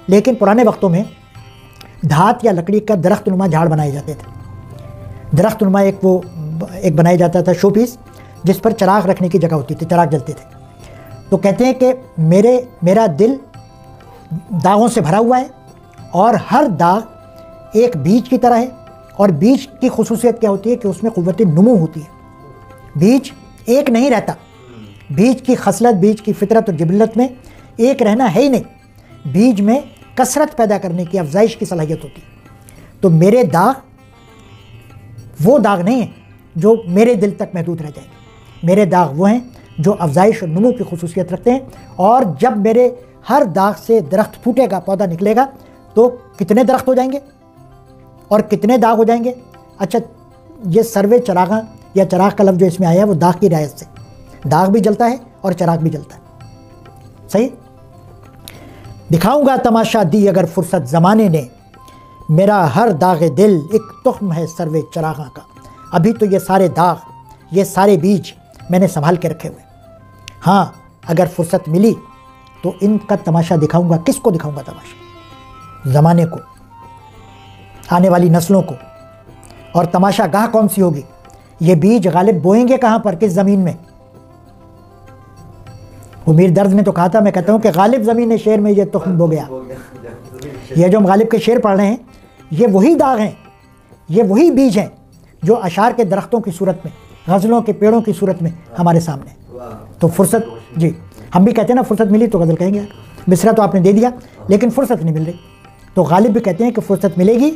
لیکن پرانے وقتوں میں دھات یا لکڑی کا درخت نما جھاڑ بنائے جاتے تھے. درخت نما ایک بنایا جاتا تھا شو پیس، جس پر چراغ رکھنے کی جگہ ہوتی تھی، چراغ جلتے تھے. تو کہتے ہیں کہ میرا دل داغوں سے بھرا ہوا ہے، اور ہر داغ ایک بیج کی طرح ہے. اور بیج کی خصوصیت کیا ہوتی ہے کہ اس میں قوت نمو ہوتی ہے. بیج ایک نہیں رہتا. بیج کی خصلت، بیج کی فطرت اور جبلت میں ایک رہنا ہے ہی نہیں. بیج میں کثرت پیدا کرنے کی، افزائش کی صلاحیت ہوتی ہے. تو میرے داغ وہ داغ نہیں ہیں جو میرے دل تک محدود رہ جائیں گے. میرے داغ وہ ہیں جو افزائش اور نمو کی خصوصیت رکھتے ہیں. اور جب میرے ہر داغ سے درخت پھوٹے گا, پودا نکلے گا, تو کتنے درخت ہو جائیں گے اور کتنے داغ ہو جائیں گے. اچھا, یہ سروے چراغاں یا چراغ کا لفظ جو اس میں آیا ہے وہ داغ کی رعایت سے, داغ بھی جلتا ہے اور چراغ بھی جلتا ہے. صحیح. دکھاؤں گا تماشا دی اگر فرصت زمانے نے, میرا ہر داغ دل ایک تخم ہے سروے چراغاں کا. ابھی تو یہ سارے داغ, یہ سارے بیج میں نے سنبھال کے رکھے ہوئے. ہاں اگر فرصت ملی تو ان کا تماشا دکھاؤں گا. کس کو دکھاؤں گا تماشا؟ زمانے کو, آنے والی نسلوں کو. اور تماشا گاہ کون سی ہوگی؟ یہ بیج غالب بوئیں گے کہاں پر, کس زمین میں؟ امیر درد نے تو کہا تھا, میں کہتا ہوں کہ غالب زمین شعر میں یہ تخم بو گیا. یہ جو ہم غالب کے شعر پڑھ رہے ہیں یہ وہی داغ ہیں, یہ وہی بیج ہیں جو اشعار کے درختوں کی صورت میں, غزلوں کے پیڑوں کی صورت میں ہمارے سامنے. تو فرصت, جی ہم بھی کہتے ہیں نا فرصت ملی تو غزل کہیں گے. مصرع تو آپ نے دے دیا لیکن فرصت نہیں مل رہی. تو غالب بھی کہتے ہیں کہ فرصت ملے گی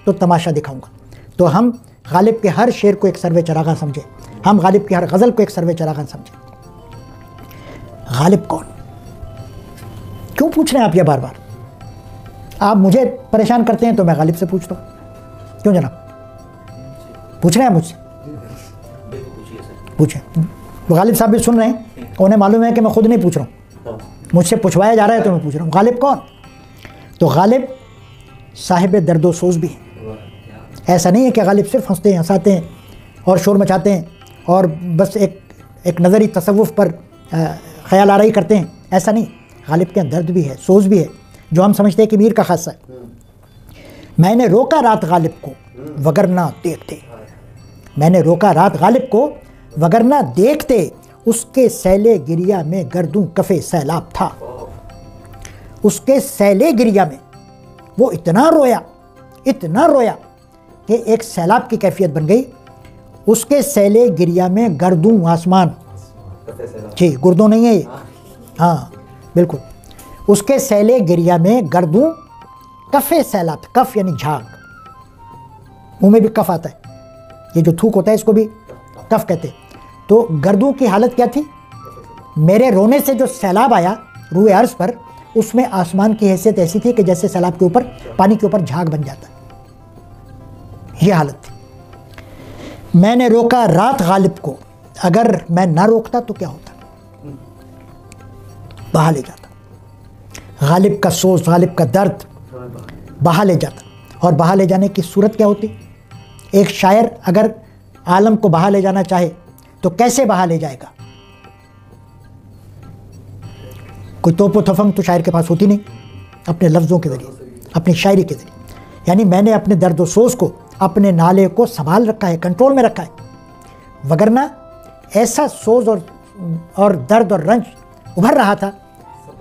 تو تماشا دکھاؤں گا. تو ہم غالب کے ہر شعر کو ایک سروے چراغاں سمجھیں, ہم غالب کی ہر غزل کو ایک سروے چراغاں سمجھیں. غالب کون؟ کیوں پوچھ رہے ہیں آپ یہ بار بار؟ آپ مجھے پریشان کرتے ہیں تو میں غالب سے پوچھتا ہوں. کیوں جناب پوچھ رہے ہیں مجھ سے؟ پوچھیں. غالب صاحب بھی سن رہے ہیں, انہیں معلوم ہے کہ میں خود نہیں پوچھ رہا ہوں, مجھ سے پوچھوایا جا رہا ہے تو میں پوچھ رہا ہوں. غالب کون؟ تو غالب صاحب درد و سوز بھی ہیں. ایسا نہیں ہے کہ غالب صرف ہنستے ہیں, ہنساتے ہیں اور شور مچاتے ہیں اور بس ایک نظری تصوف پر خیال آرائی کرتے ہیں. ایسا نہیں. غالب کے درد بھی ہے, سوز بھی ہے, جو ہم سمجھتے ہیں کہ میر کا خاصہ ہے. میں نے روکا رات غالب کو وگرنہ دیکھتے, میں نے روکا رات غالب کو وگرنہ دیکھتے, اس کے سیلے گریا میں گردوں کفے سیلاب تھا. اس کے سیلے گریا میں وہ اتنا رویا کہ ایک سیلاب کی کیفیت بن گئی. اس کے سیلے گریا میں گردوں آسمان, جی گردوں نہیں ہے یہ, ہاں بالکل. اس کے سیلے گریا میں گردوں کفے سیلاب, کف یعنی جھاگ, منہ میں بھی کف آتا ہے, یہ جو تھوک ہوتا ہے اس کو بھی کف کہتے. تو گردوں کی حالت کیا تھی؟ میرے رونے سے جو سیلاب آیا روئے عرض پر, اس میں آسمان کی حیثیت ایسی تھی کہ جیسے سیلاب کے اوپر, پانی کے اوپر جھاگ بن جاتا ہے. یہ حالت تھی. میں نے روکا رات غالب کو, اگر میں نہ روکتا تو کیا ہوتا؟ بہا لے جاتا. غالب کا سوز, غالب کا درد بہا لے جاتا. اور بہا لے جانے کی صورت کیا ہوتی؟ ایک شاعر اگر عالم کو بہا لے جانا چاہے تو کیسے بہا لے جائے گا؟ کوئی توپ و تفنگ تو شاعر کے پاس ہوتی نہیں, اپنے لفظوں کے ذریعے, اپنی شاعری کے ذریعے. یعنی میں نے اپنے درد و سوز کو, اپنے نالے کو سنبھال رکھا ہے, کنٹرول میں رکھا ہے. وگرنہ ایسا سوز اور درد اور رنج ابھر رہا تھا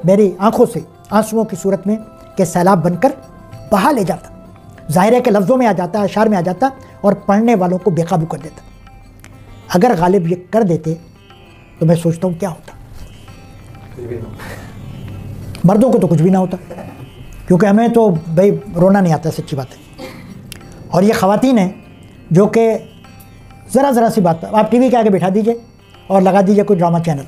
میری آنکھوں سے آنسوؤں کی صورت میں کہ سیلاب بن کر بہا لے جاتا. ظاہر ہے کہ لفظوں میں آ جاتا, اشعار میں آ جاتا اور پڑھنے والوں کو بے قابو کر دیتا. اگر غالب یہ کر دیتے تو میں سوچتا ہوں کیا ہوتا. مردوں کو تو کچھ بھی نہ ہوتا, کیونکہ ہمیں تو بھائی رونا نہیں آتا, سچی بات ہے. اور یہ خواتین ہیں جو کہ ذرا سی بات, آپ ٹی وی کے آگے بٹھا دیجئے اور لگا دیجئے کوئی ڈرامہ چینل,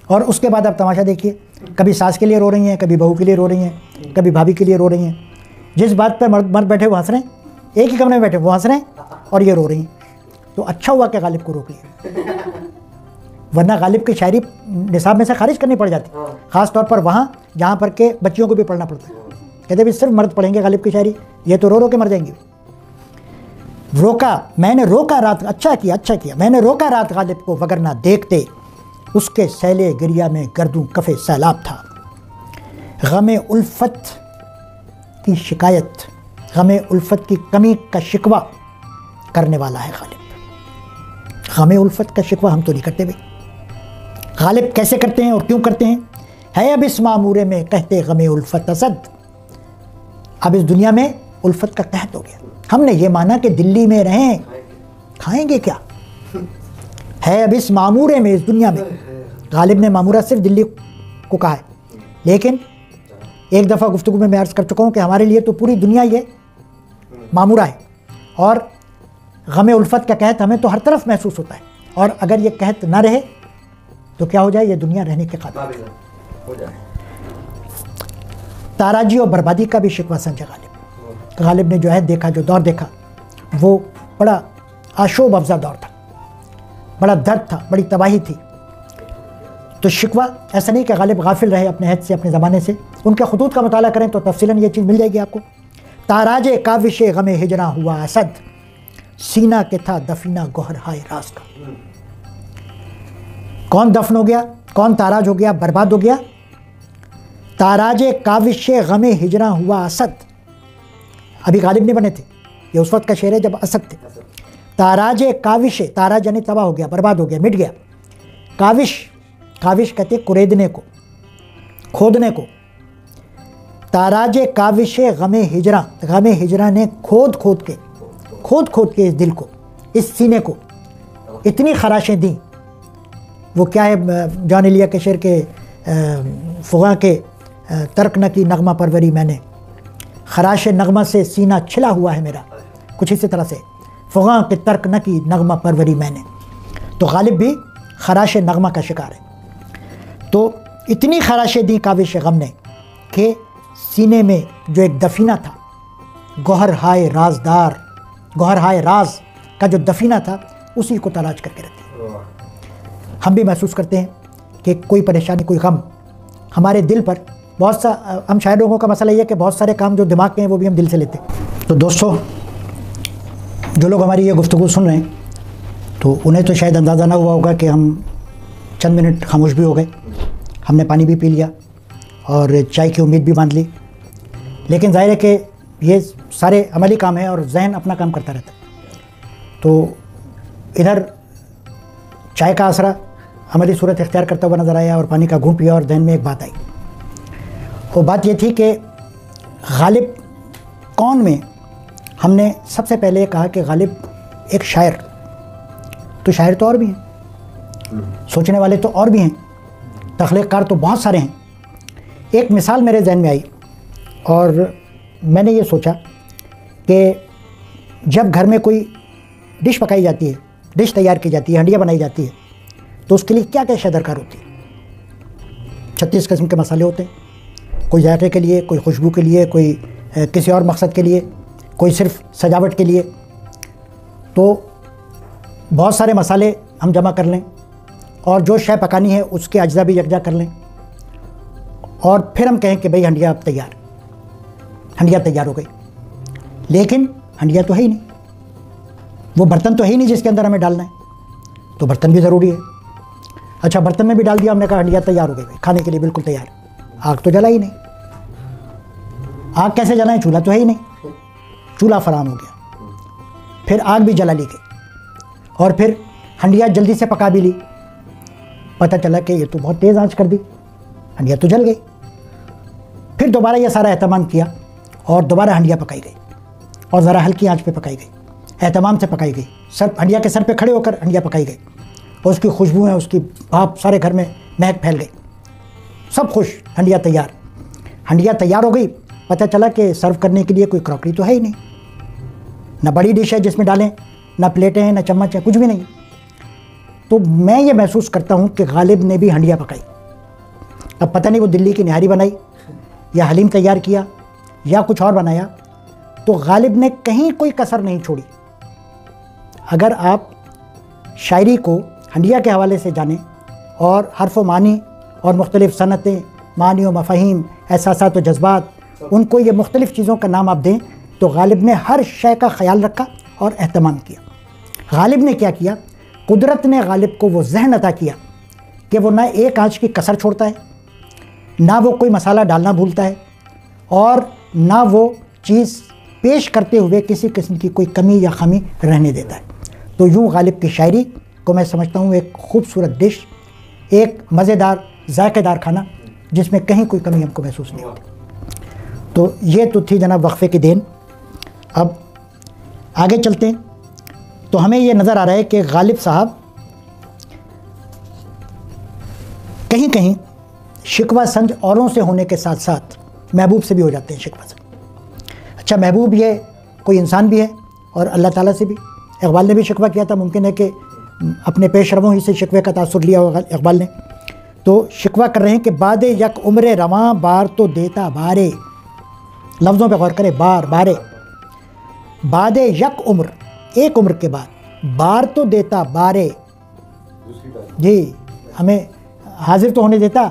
اور اس کے بعد آپ تماشا دیکھیے. کبھی ساس کے لیے رو رہی ہیں, کبھی بہو کے لیے رو رہی ہیں, کبھی بھابھی کے لیے رو رہی ہیں. جس بات پر مرد بیٹھے وہ ہنس رہے ہیں, ایک ہی کمرے میں بیٹھے وہ ہنس رہے ہیں اور یہ رو رہی ہیں. تو اچھا ہوا کہ غالب کو روک لیا, ورنہ غالب کی شاعری نصاب میں سے خارج کرنی پڑ جاتی, خاص طور پر وہاں جہاں پر کہ بچیوں کو بھی پڑھنا پڑتا ہے. کہتے بھی صرف مرد پڑھیں گے غالب کی شاعری, یہ تو رو کے مر جائیں گے. روکا, میں نے روکا رات, اچھا کیا میں نے روکا رات غالب کو وگرنہ دیکھتے, اس کے سیلے گریا میں گردوں کفے سیلاب تھا. غم الفت کی شکایت, غم الفت کی کمی کا شکوہ کرنے والا ہے غالب. غم الفت کا شکوہ ہم تو نہیں کرتے بھائی. غالب کیسے کرتے ہیں اور کیوں کرتے ہیں؟ ہے اب اس معمورے میں کہتے غم الفت اسد. اب اس دنیا میں الفت کا قحط ہو گیا. ہم نے یہ مانا کہ دلی میں رہیں, کھائیں گے کیا؟ ہے اب اس معمورے میں, اس دنیا میں. غالب نے معمورہ صرف دلی کو کہا ہے, لیکن ایک دفعہ گفتگو میں عرض کر چکا ہوں کہ ہمارے لیے تو پوری دنیا ہی ہے. معمورہ ہے، اور غم الفت کا قحط ہمیں تو ہر طرف محسوس ہوتا ہے، اور اگر یہ قحط نہ رہے تو کیا ہو جائے، یہ دنیا رہنے کے قابل ہو جائے۔ تاراجی اور بربادی کا بھی شکوہ سنجا غالب نے جو عہد دیکھا، جو دور دیکھا، وہ بڑا آشوب افزا دور تھا، بڑا درد تھا، بڑی تباہی تھی۔ تو شکوہ ایسا نہیں کہ غالب غافل رہے اپنے عہد سے، اپنے زمانے سے، ان کے خطوط کا مطالعہ کریں تو تفصیلاً یہ چیز مل جائے گی آپ کو۔ تاراج کاوش غم ہجراں ہوا اسد، سینہ کے تھا دفینہ گوہر ہائے راز کا۔ کون دفن ہو گیا، کون تاراج ہو گیا، برباد ہو گیا؟ تاراج کاوش غم ہجراں ہوا اسد، ابھی غالب نہیں بنے تھے، یہ اس وقت کا شعر ہے جب اسد تھے۔ تاراج کاوش، تاراج یعنی تباہ ہو گیا، برباد ہو گیا، مٹ گیا۔ کاوش، کاوش کہتے کوریدنے کو، کھودنے کو۔ تاراج کاوش غم ہجراں، غم ہجراں نے کھود کھود کے اس دل کو، اس سینے کو اتنی خراشیں دیں۔ وہ کیا ہے جان ایلیا کے شعر کے فغاں کے، ترک نہ کی نغمہ پروری میں نے، خراش نغمہ سے سینہ چھلا ہوا ہے میرا، کچھ اسی طرح سے، فغاں کے ترک نہ کی نغمہ پروری میں نے۔ تو غالب بھی خراش نغمہ کا شکار ہے۔ تو اتنی خراشیں دیں کاوش غم نے کہ سینے میں جو ایک دفینہ تھا، گوہر ہائے رازدار، گوہر ہائے راز کا جو دفینہ تھا، اسی کو تلاش کر کے رکھ دیا۔ ہم بھی محسوس کرتے ہیں کہ کوئی پریشانی، کوئی غم ہمارے دل پر، بہت سا ہم شاید لوگوں کا مسئلہ یہ ہے کہ بہت سارے کام جو دماغ کے ہیں وہ بھی ہم دل سے لیتے ہیں۔ تو دوستو، جو لوگ ہماری یہ گفتگو سن رہے ہیں تو انہیں تو شاید اندازہ نہ ہوا ہوگا کہ ہم چند منٹ خاموش بھی ہو گئے، ہم نے پانی بھی پی لیا اور چائے کی امید بھی باندھ لی، لیکن ظاہر ہے کہ یہ سارے عملی کام ہیں اور ذہن اپنا کام کرتا رہتا ہے۔ تو ادھر چائے کا آسرا عملی صورت اختیار کرتا ہوا نظر آیا اور پانی کا گھونٹ پیا، اور ذہن میں ایک بات آئی۔ وہ بات یہ تھی کہ غالب کون میں ہم نے سب سے پہلے کہا کہ غالب ایک شاعر، تو شاعر تو اور بھی ہیں، سوچنے والے تو اور بھی ہیں، تخلیق کار تو بہت سارے ہیں۔ ایک مثال میرے ذہن میں آئی اور میں نے یہ سوچا کہ جب گھر میں کوئی ڈش پکائی جاتی ہے، ڈش تیار کی جاتی ہے، ہنڈیا بنائی جاتی ہے، تو اس کے لیے کیا کیا شے درکار ہوتی ہے؟ 36 قسم کے مسالے ہوتے ہیں، کوئی ذائقے کے لیے، کوئی خوشبو کے لیے، کوئی کسی اور مقصد کے لیے، کوئی صرف سجاوٹ کے لیے۔ تو بہت سارے مسالے ہم جمع کر لیں اور جو شے پکانی ہے اس کے اجزاء بھی یکجا کر لیں، اور پھر ہم کہیں کہ بھئی ہنڈیا اب تیار، ہنڈیا تیار ہو گئی۔ لیکن ہنڈیا تو ہے ہی نہیں، وہ برتن تو ہے ہی نہیں جس کے اندر ہمیں ڈالنا ہے، تو برتن بھی ضروری ہے۔ اچھا، برتن میں بھی ڈال دیا ہم نے، کہا ہنڈیا تیار ہو گئی، کھانے کے لیے بالکل تیار۔ آگ تو جلا ہی نہیں، آگ کیسے جلائیں؟ چولہا تو ہے ہی نہیں، چولہا فراہم ہو گیا، پھر آگ بھی جلا لی گئی، اور پھر ہنڈیا جلدی سے پکا بھی لی، پتہ چلا کہ یہ تو بہت تیز آنچ کر دی، ہنڈیا تو جل گئی۔ پھر دوبارہ یہ سارا اہتمام کیا اور دوبارہ ہنڈیا پکائی گئی، اور ذرا ہلکی آنچ پہ پکائی گئی، اہتمام سے پکائی گئی، ہنڈیا کے سر پہ کھڑے ہو کر ہنڈیا پکائی گئی، اور اس کی خوشبو ہے، اس کی بھاپ سارے گھر میں مہک پھیل گئی، سب خوش، ہنڈیا تیار۔ ہنڈیا تیار ہو گئی، پتہ چلا کہ سرو کرنے کے لیے کوئی کراکری تو ہے ہی نہیں، نہ بڑی ڈش ہے جس میں ڈالیں، نہ پلیٹیں ہیں، نہ چمچ ہیں، کچھ بھی نہیں۔ تو میں یہ محسوس کرتا ہوں کہ غالب نے بھی ہنڈیا پکائی، اب پتہ نہیں وہ دلی کی نہاری بنائی یا حلیم تیار کیا یا کچھ اور بنایا، تو غالب نے کہیں کوئی کسر نہیں چھوڑی۔ اگر آپ شاعری کو ہنڈیا کے حوالے سے جانیں اور حرف و معنی اور مختلف صنعتیں، معنی و مفاہیم، احساسات و جذبات، ان کو یہ مختلف چیزوں کا نام آپ دیں، تو غالب نے ہر شے کا خیال رکھا اور اہتمام کیا۔ غالب نے کیا کیا؟ قدرت نے غالب کو وہ ذہن عطا کیا کہ وہ نہ ایک آنچ کی کسر چھوڑتا ہے، نہ وہ کوئی مسالہ ڈالنا بھولتا ہے، اور نہ وہ چیز پیش کرتے ہوئے کسی قسم کی کوئی کمی یا خمی رہنے دیتا ہے۔ تو یوں غالب کی شاعری کو میں سمجھتا ہوں ایک خوبصورت ڈش، ایک مزیدار ذائقے دار کھانا جس میں کہیں کوئی کمی ہم کو محسوس نہیں ہوتی۔ تو یہ تو تھی جناب وقفے کی دین۔ اب آگے چلتے ہیں تو ہمیں یہ نظر آ رہا ہے کہ غالب صاحب کہیں کہیں شکوہ سنج اوروں سے ہونے کے ساتھ ساتھ محبوب سے بھی ہو جاتے ہیں شکوہ سنج۔ اچھا، محبوب یہ کوئی انسان بھی ہے اور اللہ تعالیٰ سے بھی. اقبال نے بھی شکوہ کیا تھا, ممکن ہے کہ اپنے پیش رووں ہی سے شکوے کا تاثر لیا ہوگا اقبال نے. تو شکوہ کر رہے ہیں کہ بعد یک عمر رواں بار تو دیتا بارے. لفظوں پہ غور کرے, بار بارے. بعد یک عمر, ایک عمر کے بعد, بار تو دیتا بارے. جی ہمیں حاضر تو ہونے دیتا,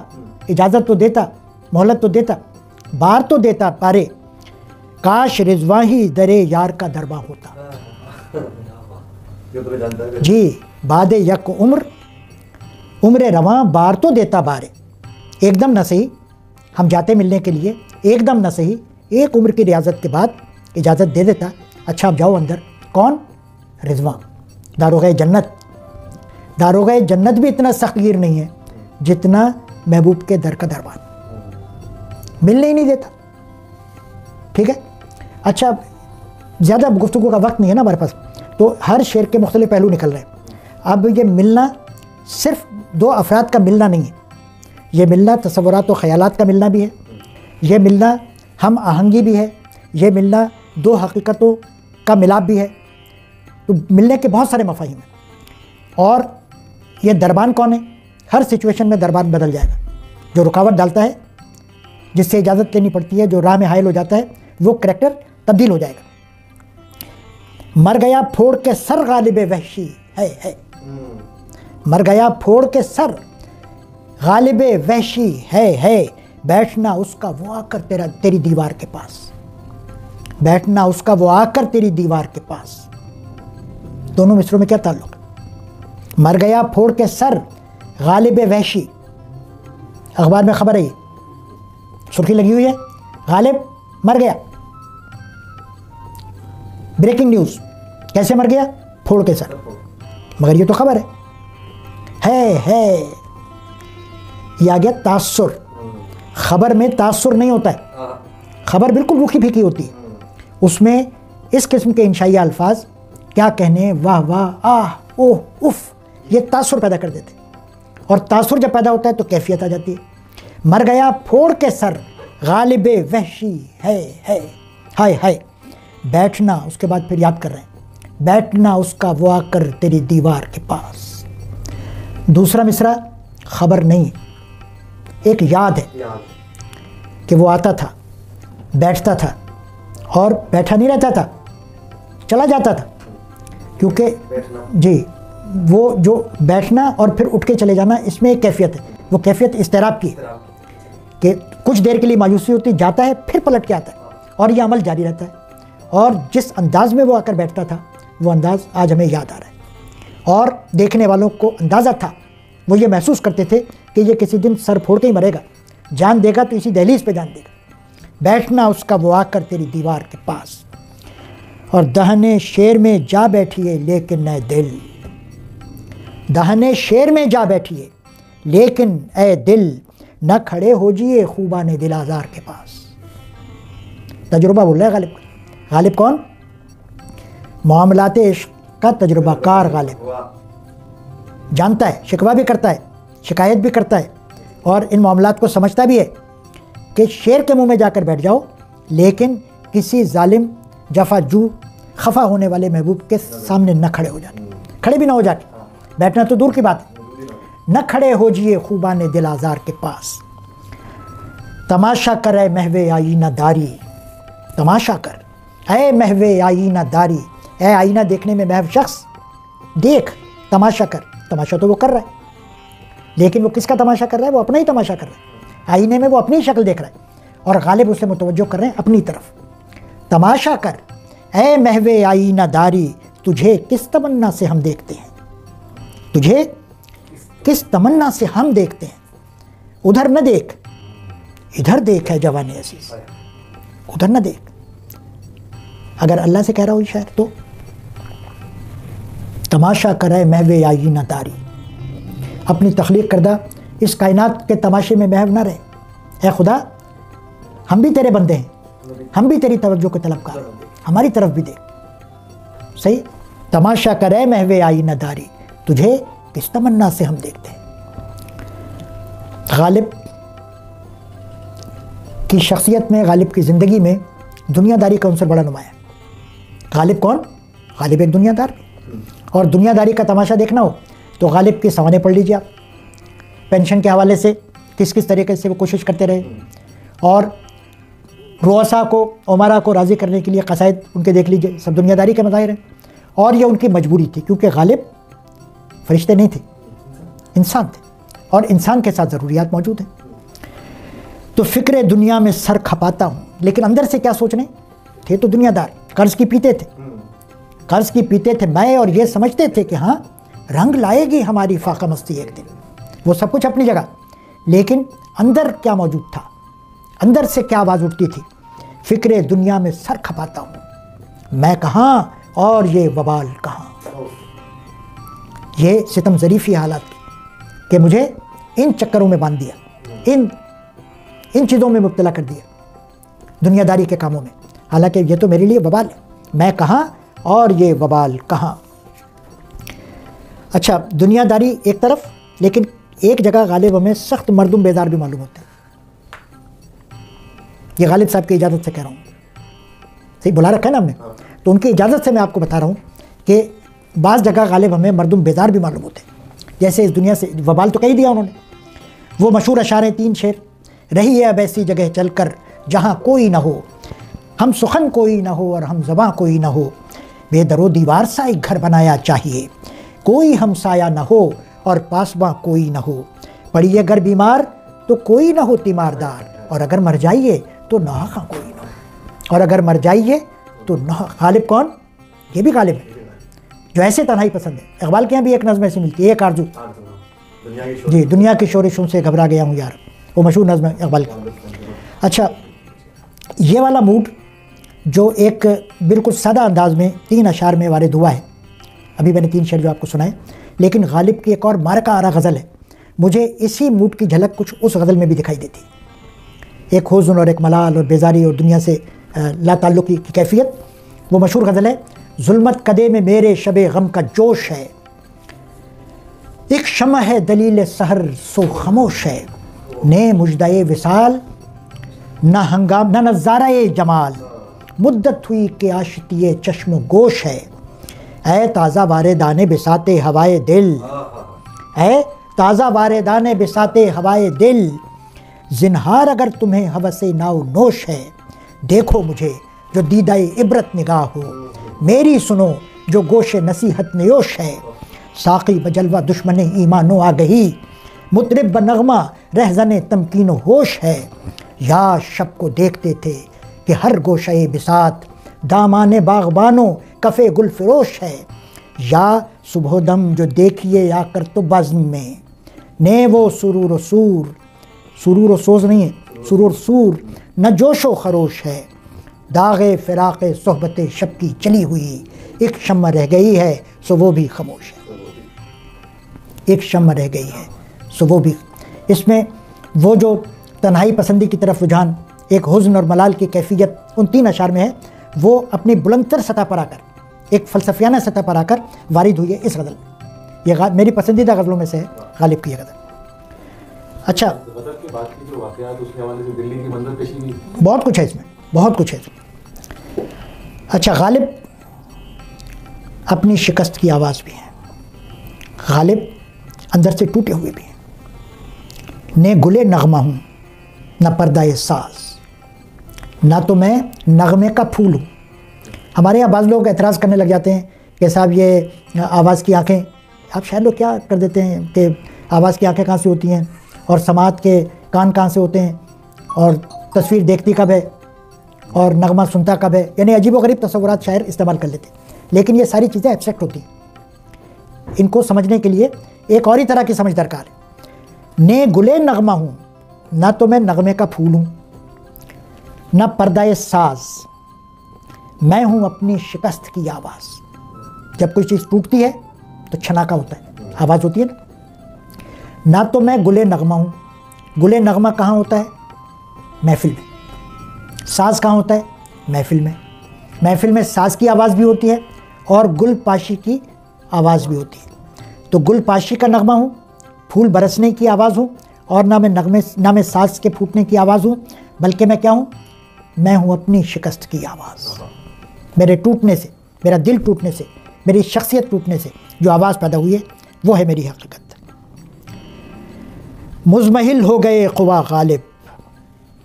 اجازت تو دیتا, مہلت تو دیتا, بار تو دیتا بارے. کاش رضواں ہی درے یار کا درباں ہوتا. جی بعد یک عمر رواں بار تو دیتا بارے. ایک دم نہ صحیح ہم جاتے ملنے کے لیے, ایک دم نہ صحیح ایک عمر کی ریاضت کے بعد اجازت دے دیتا, اچھا اب جاؤ اندر. کون؟ رضواں, داروغہ جنت. داروغہ جنت بھی اتنا سخت گیر نہیں ہے جتنا محبوب کے در کا دربان, ملنے ہی نہیں دیتا. ٹھیک ہے, اچھا زیادہ گفتگو کا وقت نہیں ہے نا ہمارے پاس, تو ہر شعر کے مختلف پہلو نکل رہے ہیں. اب یہ ملنا صرف دو افراد کا ملنا نہیں ہے, یہ ملنا تصورات و خیالات کا ملنا بھی ہے, یہ ملنا ہم آہنگی بھی ہے, یہ ملنا دو حقیقتوں کا ملاپ بھی ہے. تو ملنے کے بہت سارے مفاہیم ہیں. اور یہ دربان کون ہے؟ ہر سچویشن میں دربان بدل جائے گا. جو رکاوٹ ڈالتا ہے, جس سے اجازت لینی پڑتی ہے, جو راہ میں حائل ہو جاتا ہے, وہ کریکٹر تبدیل ہو جائے گا. مر گیا پھوڑ کے سر غالب وحشی ہے. مر گیا پھوڑ کے سر غالب وحشی ہے. بیٹھنا اس کا وہ آ کر تیری دیوار کے پاس. بیٹھنا اس کا وہ آ کر تیری دیوار کے پاس. دونوں مصروں میں کیا تعلق؟ مر گیا پھوڑ کے سر غالب وحشی. اخبار میں خبر ہے, سرخی لگی ہوئی ہے, غالب مر گیا. بریکنگ نیوز, کیسے مر گیا؟ پھوڑ کے سر. مگر یہ تو خبر ہے. یہ آ گیا تاثر. خبر میں تاثر نہیں ہوتا ہے, خبر بالکل روکھی پھیکی ہوتی ہے. اس میں اس قسم کے انشائیہ الفاظ, کیا کہنے, واہ واہ, آہ, اوہ, اف, یہ تاثر پیدا کر دیتے. اور تاثر جب پیدا ہوتا ہے تو کیفیت آ جاتی ہے. مر گیا پھوڑ کے سر غالب وحشی ہے. ہائے. بیٹھنا, اس کے بعد پھر یاد کر رہے ہیں, بیٹھنا اس کا وہ آ کر تیری دیوار کے پاس. دوسرا مصرع خبر نہیں, ایک یاد ہے کہ وہ آتا تھا, بیٹھتا تھا, اور بیٹھا نہیں رہتا تھا, چلا جاتا تھا. کیونکہ جی وہ جو بیٹھنا اور پھر اٹھ کے چلے جانا, اس میں ایک کیفیت ہے. وہ کیفیت اضطراب کی ہے کہ کچھ دیر کے لیے مایوسی ہوتی, جاتا ہے, پھر پلٹ کے آتا ہے, اور یہ عمل جاری رہتا ہے. اور جس انداز میں وہ آ کر بیٹھتا تھا, وہ انداز آج ہمیں یاد آ رہا ہے. اور دیکھنے والوں کو اندازہ تھا, وہ یہ محسوس کرتے تھے کہ یہ کسی دن سر پھوڑ کے ہی مرے گا, جان دے گا تو اسی دہلیز پہ جان دے گا. بیٹھنا اس کا وہ آ کر تیری دیوار کے پاس. اور دہنے شیر میں جا بیٹھیے لیکن اے دل. دہنے شیر میں جا بیٹھیے لیکن اے دل, نہ کھڑے ہو جیے خوبان دل آزار کے پاس. تجربہ بول رہا ہے غالب. غالب کون؟ معاملات عشق کا تجربہ کار غالب. جانتا ہے, شکوہ بھی کرتا ہے, شکایت بھی کرتا ہے, اور ان معاملات کو سمجھتا بھی ہے کہ شیر کے منہ میں جا کر بیٹھ جاؤ, لیکن کسی ظالم, جفا جو, خفا ہونے والے محبوب کے سامنے نہ کھڑے ہو جانے. کھڑے بھی نہ ہو جاتے, بیٹھنا تو دور کی بات ہے. نہ کھڑے ہو جیے خوبان دل آزار کے پاس. تماشا کر اے محو آئینہ داری. تماشا کر اے محو آئینہ داری. اے آئینہ دیکھنے میں محو شخص, دیکھ, تماشا کر. تماشا تو وہ کر رہا ہے, لیکن وہ کس کا تماشا کر رہا ہے؟ وہ اپنا ہی تماشا کر رہا ہے. آئینے میں وہ اپنی شکل دیکھ رہا ہے, اور غالب اسے متوجہ کر رہے ہیں اپنی طرف. تماشا کر اے محو آئینہ داری, تجھے کس تمنا سے ہم دیکھتے ہیں. تجھے کس تمنا سے ہم دیکھتے ہیں. ادھر نہ دیکھ, ادھر دیکھ ہے جوان عزیز, ادھر نہ دیکھ. اگر اللہ سے کہہ رہا ہو یہ شاعر تو تماشا کرے محو آئینہ داری. اپنی تخلیق کردہ اس کائنات کے تماشے میں محو نہ رہے. اے خدا, ہم بھی تیرے بندے ہیں, ہم بھی تیری توجہ کے طلبگار ہیں, ہماری طرف بھی دیکھ. صحیح. تماشا کرے محو آئینہ داری, تجھے کس تمنا سے ہم دیکھتے ہیں. غالب کی شخصیت میں, غالب کی زندگی میں دنیا داری کا عنصر بڑا نمایاں ہے. غالب کون؟ غالب ایک دنیا دار. اور دنیا داری کا تماشا دیکھنا ہو تو غالب کی سوانے پڑھ لیجیے آپ. پینشن کے حوالے سے کس کس طریقے سے وہ کوشش کرتے رہے, اور رؤسا کو, عمرا کو راضی کرنے کے لیے قصائد ان کے دیکھ لیجیے, سب دنیا داری کے مظاہر ہیں. اور یہ ان کی مجبوری تھی, کیونکہ غالب فرشتے نہیں تھے, انسان تھے, اور انسان کے ساتھ ضروریات موجود ہیں. تو فکر دنیا میں سر کھپاتا ہوں, لیکن اندر سے کیا سوچنے تھے؟ تو دنیا دار, قرض کی پیتے تھے, قرض کی پیتے تھے میں, اور یہ سمجھتے تھے کہ ہاں رنگ لائے گی ہماری فاقہ مستی ایک دن. وہ سب کچھ اپنی جگہ, لیکن اندر کیا موجود تھا, اندر سے کیا آواز اٹھتی تھی؟ فکر دنیا میں سر کھپاتا ہوں میں کہاں اور یہ وبال کہاں. یہ ستم ظریفی حالات کی کہ مجھے ان چکروں میں باندھ دیا, ان چیزوں میں مبتلا کر دیا, دنیا داری کے کاموں میں, حالانکہ یہ تو میرے لیے وبال ہے. میں کہاں اور یہ وبال کہاں. اچھا, دنیا داری ایک طرف, لیکن ایک جگہ غالب ہمیں سخت مردم بیدار بھی معلوم ہوتے ہیں. یہ غالب صاحب کی اجازت سے کہہ رہا ہوں, صحیح بلا رکھا ہے نا ہم نے, تو ان کی اجازت سے میں آپ کو بتا رہا ہوں کہ بعض جگہ غالب ہمیں مردم بیدار بھی معلوم ہوتے ہیں. جیسے اس دنیا سے وبال تو کہی دیا انہوں نے, وہ مشہور اشعار ہیں 3 شعر. رہی ہے اب ایسی جگہ چل کر جہاں کوئی نہ ہو, ہم سخن کوئی نہ ہو اور ہم زباں کوئی نہ ہو, بے در و دیوار سا ایک گھر بنایا چاہیے, کوئی ہمسایہ نہ ہو اور پاسباں کوئی نہ ہو, پڑیے گر بیمار تو کوئی نہ ہو تیماردار, اور اگر مر جائیے تو ناحقاں کوئی نہ ہو, اور اگر مر جائیے تو غالب کون؟ یہ بھی غالب ہے جو ایسے تنہائی پسند ہے. اقبال کے یہاں بھی ایک نظم ایسی ملتی ہے, ایک آرزو, جی, دنیا کی شورشوں سے گھبرا گیا ہوں یار, وہ مشہور نظم ہے اقبال کی. اچھا, یہ والا موڈ جو ایک بالکل سادہ انداز میں 3 اشعار میں وارد ہوا ہے, ابھی میں نے 3 شعر جو آپ کو سنائے, لیکن غالب کی ایک اور مارکہ آرا غزل ہے, مجھے اسی موڈ کی جھلک کچھ اس غزل میں بھی دکھائی دیتی. ایک حزن اور ایک ملال اور بیزاری اور دنیا سے لا تعلقی کی کیفیت. وہ مشہور غزل ہے, ظلمت کدے میں میرے شب غم کا جوش ہے, ایک شمع ہے دلیل سحر سو خاموش ہے, نے مجدہ وصال نہ ہنگام نہ نظارہ جمال, مدت ہوئی کہ آشتی چشم و گوش ہے, اے تازہ واردان بساط ہوائے دل, اے تازہ واردان بساط ہوائے دل, زنہار اگر تمہیں ہوس ناؤ نوش ہے, دیکھو مجھے جو دیدہ عبرت نگاہ ہو, میری سنو جو گوش نصیحت نیوش ہے, ساقی بجلوہ دشمن ایمان و آگہی, مطرب بنغمہ رہزن تمکین و ہوش ہے, یا شب کو دیکھتے تھے کہ ہر گوشہ بساط دامان باغبانوں کف گل فروش ہے, یا صبح و دم جو دیکھیے یا کر تو بزم میں, نے وہ سرور و سور, سرور و سوز نہیں ہے, سرور سور نہ جوش و خروش ہے, داغ فراق صحبت شب کی چلی ہوئی, ایک شمع رہ گئی ہے سو وہ بھی خاموش ہے, ایک شمع رہ گئی ہے سو وہ بھی. اس میں وہ جو تنہائی پسندی کی طرف رجحان, ایک حزن اور ملال کی کیفیت ان 3 اشعار میں ہے, وہ اپنی بلندتر سطح پر آ کر, ایک فلسفیانہ سطح پر آ کر وارد ہوئی ہے اس غزل میں. یہ میری پسندیدہ غزلوں میں سے ہے غالب کی یہ غزل. اچھا, بہت کچھ ہے اس میں, بہت کچھ ہے اس میں. اچھا, غالب اپنی شکست کی آواز بھی ہے, غالب اندر سے ٹوٹے ہوئے بھی ہیں. نے گلے نغمہ ہوں نہ پردہ ساز, نہ تو میں نغمے کا پھول ہوں. ہمارے یہاں بعض لوگ اعتراض کرنے لگ جاتے ہیں کہ صاحب یہ آواز کی آنکھیں, آپ شاید لوگ کیا کر دیتے ہیں کہ آواز کی آنکھیں کہاں سے ہوتی ہیں, اور سماعت کے کان کہاں سے ہوتے ہیں, اور تصویر دیکھتی کب ہے, اور نغمہ سنتا کب ہے, یعنی عجیب و غریب تصورات شاعر استعمال کر لیتے ہیں. لیکن یہ ساری چیزیں ایبسٹریکٹ ہوتی ہیں, ان کو سمجھنے کے لیے ایک اور ہی طرح کی سمجھ درکار ہے. نے گلے نغمہ ہوں, نہ تو میں نغمے کا پھول ہوں, نہ پردہ ساز, میں ہوں اپنی شکست کی آواز. جب کوئی چیز ٹوٹتی ہے تو چھناکا ہوتا ہے, آواز ہوتی ہے نا. نہ تو میں گلے نغمہ ہوں, گلے نغمہ کہاں ہوتا ہے؟ محفل میں. ساز کہاں ہوتا ہے؟ محفل میں. محفل میں ساز کی آواز بھی ہوتی ہے اور گل پاشی کی آواز بھی ہوتی ہے. تو گل پاشی کا نغمہ ہوں, پھول برسنے کی آواز ہوں, اور نہ میں ساز کے پھوٹنے کی آواز ہوں, بلکہ میں کیا ہوں؟ میں ہوں اپنی شکست کی آواز. میرے ٹوٹنے سے, میرا دل ٹوٹنے سے، میری شخصیت ٹوٹنے سے جو آواز پیدا ہوئی ہے وہ ہے میری حقیقت۔ مزمحل ہو گئے قوا غالب،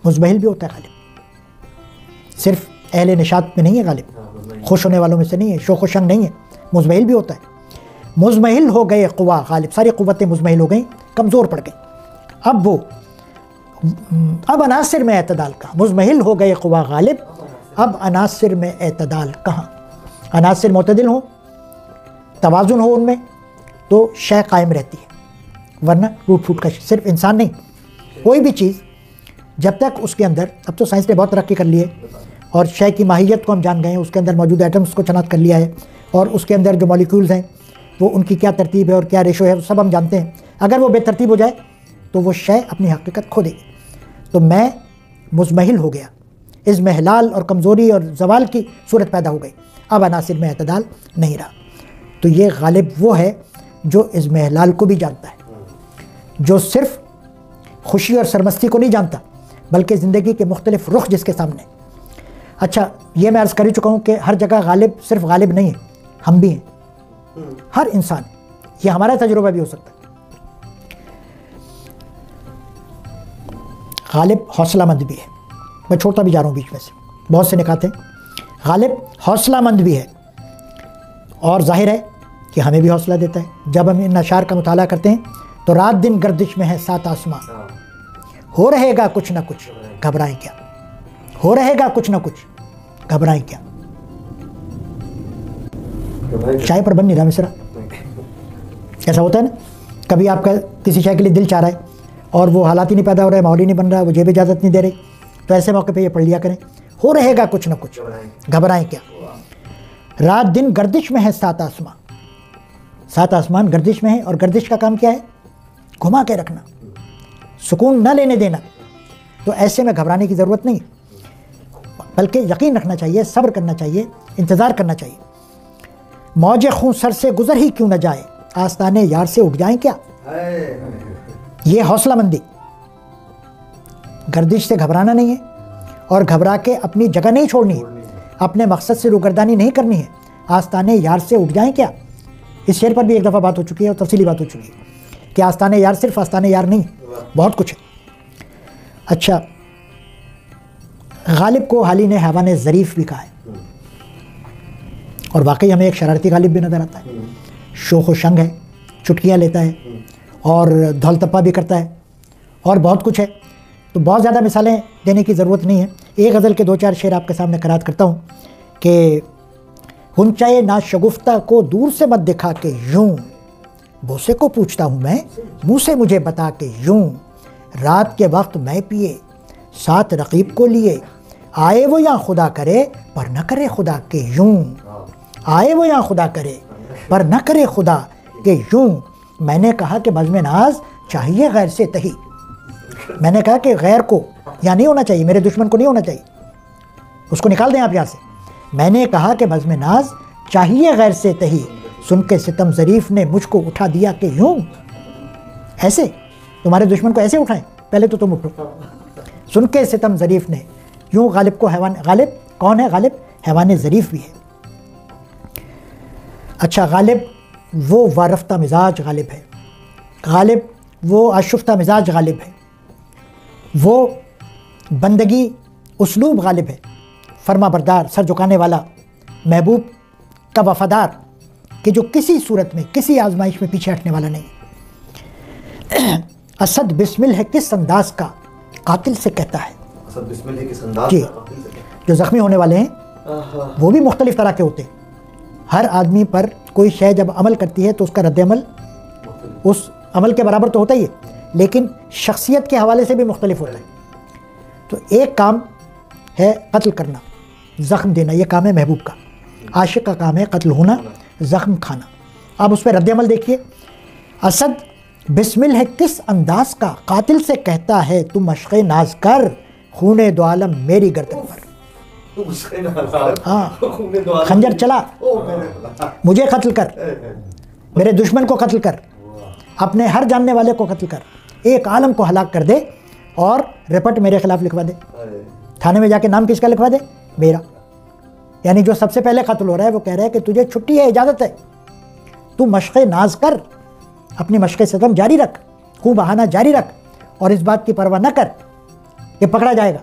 مزمحل بھی ہوتا ہے غالب، صرف اہل نشاط میں نہیں ہے غالب، خوش ہونے والوں میں سے نہیں ہے، شوق و شنگ نہیں ہے، مزمحل بھی ہوتا ہے۔ مزمحل ہو گئے قوا غالب، ساری قوتیں مزمحل ہو گئیں، کمزور پڑ گئیں، اب عناصر میں اعتدال کہاں؟ مزمحل ہو گئے قوا غالب، اب عناصر میں اعتدال کہاں؟ عناصر معتدل ہوں، توازن ہو ان میں تو شے قائم رہتی ہے، ورنہ ٹوٹ پھوٹ کا صرف انسان نہیں، کوئی بھی چیز جب تک اس کے اندر، اب تو سائنس نے بہت ترقی کر لی ہے اور شے کی ماہیت کو ہم جان گئے ہیں، اس کے اندر موجود ایٹمز کو شناخت کر لیا ہے، اور اس کے اندر جو مالیکیولز ہیں وہ ان کی کیا ترتیب ہے اور کیا ریشو ہے وہ سب ہم جانتے ہیں۔ اگر وہ بے ترتیب ہو جائے تو وہ شے اپنی حقیقت کھو دے گی۔ تو میں مزمحل ہو گیا، اضمحلال اور کمزوری اور زوال کی صورت پیدا ہو گئی، اب عناصر میں اعتدال نہیں رہا۔ تو یہ غالب وہ ہے جو اضمحلال کو بھی جانتا ہے، جو صرف خوشی اور سرمستی کو نہیں جانتا بلکہ زندگی کے مختلف رخ جس کے سامنے۔ اچھا، یہ میں عرض کر ہی چکا ہوں کہ ہر جگہ غالب صرف غالب نہیں ہے، ہم بھی ہیں، ہر انسان، یہ ہمارا تجربہ بھی ہو سکتا ہے۔ غالب حوصلہ مند بھی ہے، میں چھوڑتا بھی جا رہا ہوں بیچ میں سے، بہت سے نکات ہیں۔ غالب حوصلہ مند بھی ہے، اور ظاہر ہے کہ ہمیں بھی حوصلہ دیتا ہے۔ جب ہم ان اشعار کا مطالعہ کرتے ہیں تو رات دن گردش میں ہے سات آسماں، ہو رہے گا کچھ نہ کچھ گھبرائیں کیا، ہو رہے گا کچھ نہ کچھ گھبرائیں کیا۔ چائے پر بن نہیں رہا مصرا، ایسا ہوتا ہے نا، کبھی آپ کا کسی شے کے لیے دل چاہ رہا ہے اور وہ حالات ہی نہیں پیدا ہو رہے، ماحول ہی نہیں بن رہا، وہ جیب اجازت نہیں دے رہی، تو ایسے موقع پہ یہ پڑھ لیا کریں، ہو رہے گا کچھ نہ کچھ گھبرائیں کیا۔ رات دن گردش میں ہے سات آسمان، سات آسمان گردش میں ہے، اور گردش کا کام کیا ہے؟ گھما کے رکھنا، سکون نہ لینے دینا۔ تو ایسے میں گھبرانے کی ضرورت نہیں، بلکہ یقین رکھنا چاہیے، صبر کرنا چاہیے، انتظار کرنا چاہیے۔ موج خون سر سے گزر ہی کیوں نہ جائے، آستانے یار سے اٹھ جائیں کیا۔ یہ حوصلہ مندی، گردش سے گھبرانا نہیں ہے، اور گھبرا کے اپنی جگہ نہیں چھوڑنی ہے، اپنے مقصد سے روگردانی نہیں کرنی ہے۔ آستانے یار سے اٹھ جائیں کیا، اس شعر پر بھی ایک دفعہ بات ہو چکی ہے اور تفصیلی بات ہو چکی ہے کہ آستانے یار صرف آستانے یار نہیں، بہت کچھ ہے۔ اچھا، غالب کو حالی نے حیوان ظریف بھی کہا ہے، اور واقعی ہمیں ایک شرارتی غالب بھی نظر آتا ہے، شوق و شنگ ہے، چٹکیاں لیتا ہے اور دھول تپا بھی کرتا ہے، اور بہت کچھ ہے۔ تو بہت زیادہ مثالیں دینے کی ضرورت نہیں ہے، ایک غزل کے دو چار شعر آپ کے سامنے قرات کرتا ہوں کہ غنچۂ ناشگفتہ کو دور سے مت دکھا کے یوں، بوسے کو پوچھتا ہوں میں منہ سے مجھے بتا کے یوں، رات کے وقت میں پیے ساتھ رقیب کو لیے، آئے وہ یا خدا کرے پر نہ کرے خدا کے یوں، آئے وہ یا خدا کرے پر نہ کرے خدا کہ یوں، میں نے کہا کہ بزم ناز چاہیے غیر سے تہی، میں نے کہا کہ غیر کو یا نہیں ہونا چاہیے، میرے دشمن کو نہیں ہونا چاہیے، اس کو نکال دیں آپ یہاں سے۔ میں نے کہا کہ بزم ناز چاہیے غیر سے تہی، سن کے ستم ظریف نے مجھ کو اٹھا دیا کہ یوں، ایسے تمہارے دشمن کو ایسے اٹھائیں، پہلے تو تم اٹھو، سن کے ستم ظریف نے یوں۔ غالب کو حیوان، غالب کون ہے؟ غالب حیوان ظریف بھی ہے۔ اچھا، غالب وہ وارفتہ مزاج غالب ہے، غالب وہ آشفتہ مزاج غالب ہے، وہ بندگی اسلوب غالب ہے، فرما بردار، سر جھکانے والا، محبوب کا وفادار، کہ جو کسی صورت میں کسی آزمائش میں پیچھے ہٹنے والا نہیں۔ اسد بسمل ہے کس انداز کا قاتل سے کہتا ہے، اسد بسمل ہے کس انداز کا قاتل سے، جو زخمی ہونے والے ہیں وہ بھی مختلف طرح کے ہوتے ہیں۔ ہر آدمی پر کوئی شے جب عمل کرتی ہے تو اس کا رد عمل اس عمل کے برابر تو ہوتا ہی ہے، لیکن شخصیت کے حوالے سے بھی مختلف ہوتا ہے۔ تو ایک کام ہے قتل کرنا، زخم دینا، یہ کام ہے محبوب کا، عاشق کا کام ہے قتل ہونا، زخم کھانا۔ اب اس پہ رد عمل دیکھیے، اسد بسمل ہے کس انداز کا قاتل سے کہتا ہے تو مشق ناز کر، خون دو عالم میری گردن پر۔ ہاں، خنجر چلا، مجھے قتل کر، میرے دشمن کو قتل کر، اپنے ہر جاننے والے کو قتل کر، ایک عالم کو ہلاک کر دے اور رپٹ میرے خلاف لکھوا دے، تھانے میں جا کے نام کس کا لکھوا دے؟ میرا۔ یعنی جو سب سے پہلے قتل ہو رہا ہے وہ کہہ رہا ہے کہ تجھے چھٹی ہے، اجازت ہے، تو مشق ناز کر، اپنی مشق ستم جاری رکھ، خون بہانا جاری رکھ، اور اس بات کی پرواہ نہ کر کہ پکڑا جائے گا،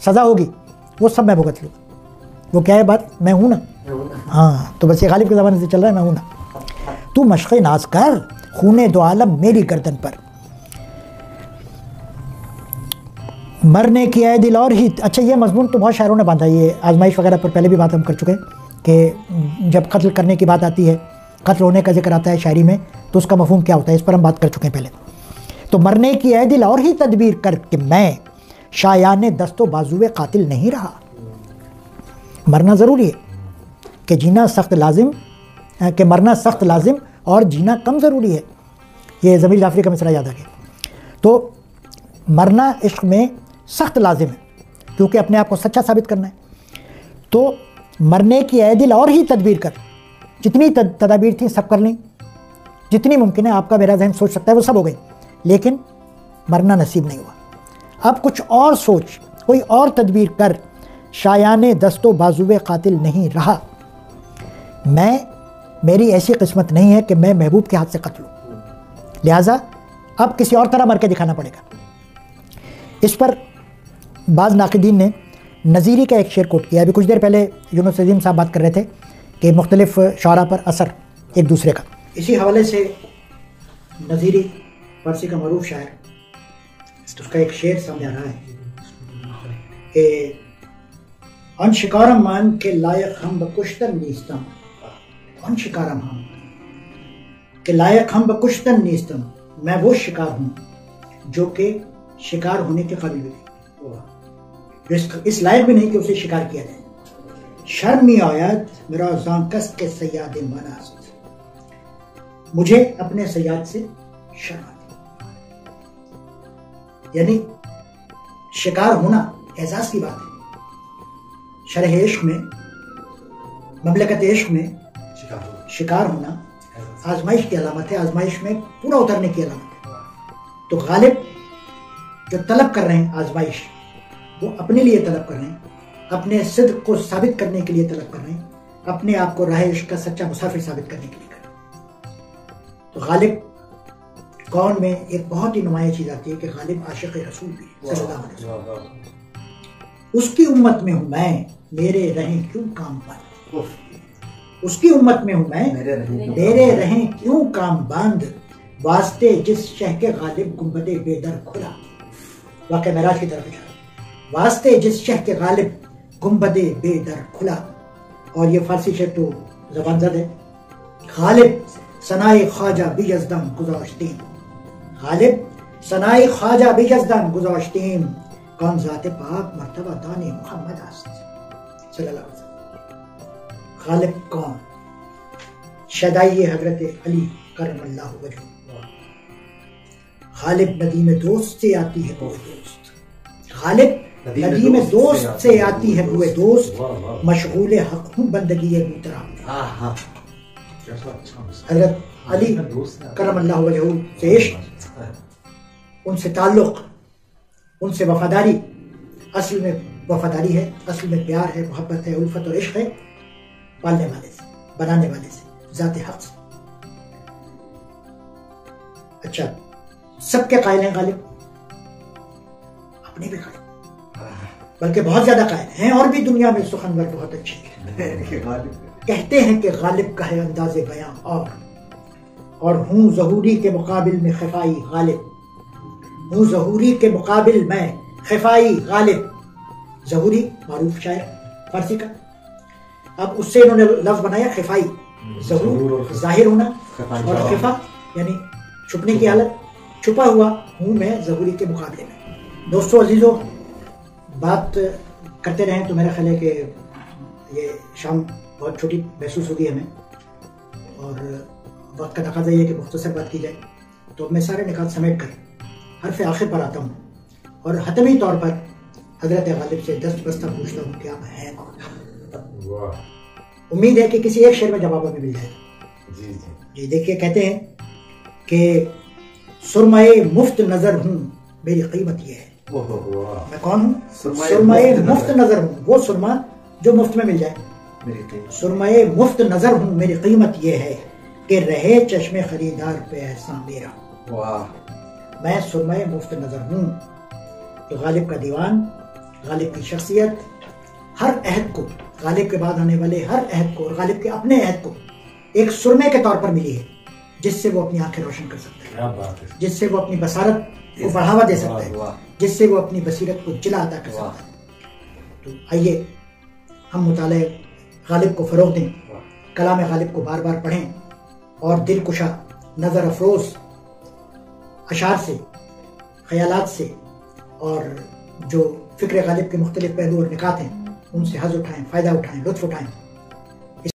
سزا ہوگی، وہ سب میں بھگت لوں گا۔ وہ کیا ہے بات؟ میں ہوں نا، ہاں، تو بس یہ غالب کے زمانے سے چل رہا ہے، میں ہوں نا، تو مشق ناز کر، خون دو عالم میری گردن پر، مرنے کی اے دل اور ہی۔ اچھا یہ مضمون تو بہت شاعروں نے باندھا، یہ آزمائش وغیرہ پر پہلے بھی بات ہم کر چکے ہیں کہ جب قتل کرنے کی بات آتی ہے، قتل ہونے کا ذکر آتا ہے شاعری میں، تو اس کا مفہوم کیا ہوتا ہے، اس پر ہم بات کر چکے ہیں پہلے۔ تو مرنے کی اے دل اور ہی تدبیر کر کہ میں شایان دست و بازو قاتل نہیں رہا۔ مرنا ضروری ہے کہ جینا سخت لازم، کہ مرنا سخت لازم اور جینا کم ضروری ہے، یہ ضمیر جعفری کا مصرع یاد آ گیا۔ تو مرنا عشق میں سخت لازم ہے کیونکہ اپنے آپ کو سچا ثابت کرنا ہے۔ تو مرنے کی اے دل اور ہی تدبیر کر، جتنی تدابیر تھیں سب کر لیں، جتنی ممکن ہے آپ کا میرا ذہن سوچ سکتا ہے وہ سب ہو گئی، لیکن مرنا نصیب نہیں ہوا۔ اب کچھ اور سوچ، کوئی اور تدبیر کر، شایان دست و بازو قاتل نہیں رہا، میری ایسی قسمت نہیں ہے کہ میں محبوب کے ہاتھ سے قتل ہوں، لہٰذا اب کسی اور طرح مر کے دکھانا پڑے گا۔ اس پر بعض ناقدین نے نظیری کا ایک شعر کوٹ کیا۔ ابھی کچھ دیر پہلے یونس عظیم صاحب بات کر رہے تھے کہ مختلف شعراء پر اثر ایک دوسرے کا، اسی حوالے سے نظیری فارسی کا معروف شاعر، اس کا ایک شعر سامنے آ رہا ہے کہ آن شکارم مان کے لائق ہم بکشتن نیستم، آن شکارم ہم کہ لائق ہم بکشتن نیستم، میں وہ شکار ہوں جو کہ شکار ہونے کے قابل بھی نہیں، اس لائق بھی نہیں کہ اسے شکار کیا جائے۔ شرمی آیت میرا زان کس کے سیاد مناست، مجھے اپنے سیاد سے شرم آتی، یعنی شکار ہونا اعزاز کی بات ہے۔ شرح عشق میں، مملکت عشق میں شکار ہونا آزمائش کی علامت ہے، آزمائش میں پورا اترنے کی علامت ہے۔ تو غالب جو طلب کر رہے ہیں آزمائش، وہ اپنے لیے طلب کر رہے ہیں، اپنے صدق کو ثابت کرنے کے لیے طلب کر رہے ہیں، اپنے آپ کو راہ عشق کا سچا مسافر ثابت کرنے کے لیے کر رہے ہیں۔ تو غالب کون میں ایک بہت ہی نمایاں چیز آتی ہے کہ غالب عاشق رسول بھی صلی اللہ علیہ وسلم۔ اس کی امت میں ہوں میں، میرے رہیں کیوں کام بند، اس کی امت میں ہوں میں، میرے رہیں کیوں کام بند، واسطے جس شہ کے غالب گنبد بے در کھلا۔ واقعہ معراج کی طرف اشارہ، واسطے جس شہ کے غالب گنبد بے در کھلا۔ اور یہ فارسی شعر تو زبان زد ہے۔ غالب ثنائے خواجہ be Yazdan گذاشتیم، Ghalib ثنائے Khwaja be Yazdan گذاشتیم، کون ذات پاک مرتبہ دان محمد است صلی اللہ علیہ وسلم۔ غالب کون؟ شدائی حضرت علی کرم اللہ وجہ، غالب ندیم دوست سے آتی ہے بوئے دوست، غالب ندیم دوست سے آتی ہے بوئے دوست، مشغول حق ہوں بندگی محترم۔ حضرت علی کرم اللہ وجہ سے عشق، ان سے تعلق، ان سے وفاداری، اصل میں وفاداری ہے، اصل میں پیار ہے، محبت ہے، الفت اور عشق ہے، پالنے والے سے، بنانے والے سے، ذات حق سے۔ اچھا، سب کے قائل ہیں غالب، اپنے بھی قائل، بلکہ بہت زیادہ قائل ہیں، اور بھی دنیا میں سخنور بہت اچھے ہیں، کہتے ہیں کہ غالب کا ہے انداز بیاں اور ہوں ظہوری کے مقابل میں خفائی غالب، ہوں ظہوری کے مقابل میں خفائی غالب۔ ظہوری معروف شاعر فارسی کا، اب اس سے انہوں نے لفظ بنایا خفائی، ظہور ظاہر ہونا، اور خفا یعنی چھپنے کی حالت، چھپا ہوا ہوں میں ظہوری کے مقابلے میں۔ دوستو عزیزو، بات کرتے رہیں تو میرا خیال ہے کہ یہ شام بہت چھوٹی محسوس ہوگی ہمیں، اور وقت کا تقاضا یہ ہے کہ مختصر بات کی جائے، تو اب میں سارے نکات سمیٹ کر حرف آخر پر آتا ہوں، اور حتمی طور پر حضرت غالب سے دست بستہ پوچھتا ہوں کہ آپ ہیں کون۔ امید ہے کہ کسی ایک شعر میں جواب ہمیں مل جائے گا۔ جی دیکھیے، کہتے ہیں کہ سرمائے مفت نظر ہوں، میری قیمت یہ ہے۔ میں کون ہوں؟ سرمائے مفت نظر ہوں، وہ سرما جو مفت میں مل جائے، سرمئے مفت نظر ہوں میری قیمت یہ ہے کہ رہے چشم خریدار پہ احسان میرا. میں سرمئے مفت نظر ہوں. تو غالب کا دیوان، غالب کی شخصیت ہر عہد کو، غالب کے بعد آنے والے ہر عہد کو اور غالب کے اپنے عہد کو ایک سرمے کے طور پر ملی ہے، جس سے وہ اپنی آنکھیں روشن کر سکتا ہے، جس سے وہ اپنی بصارت کو بڑھاوا دے سکتا ہے، جس سے وہ اپنی بصیرت کو جلا عطا کر سکتا ہے. تو آئیے ہم مطالعہ غالب کو فروغ دیں، کلام غالب کو بار بار پڑھیں اور دل کشا، نظر افروز اشعار سے، خیالات سے اور جو فکر غالب کے مختلف پہلو اور نکات ہیں ان سے حظ اٹھائیں، فائدہ اٹھائیں، لطف اٹھائیں.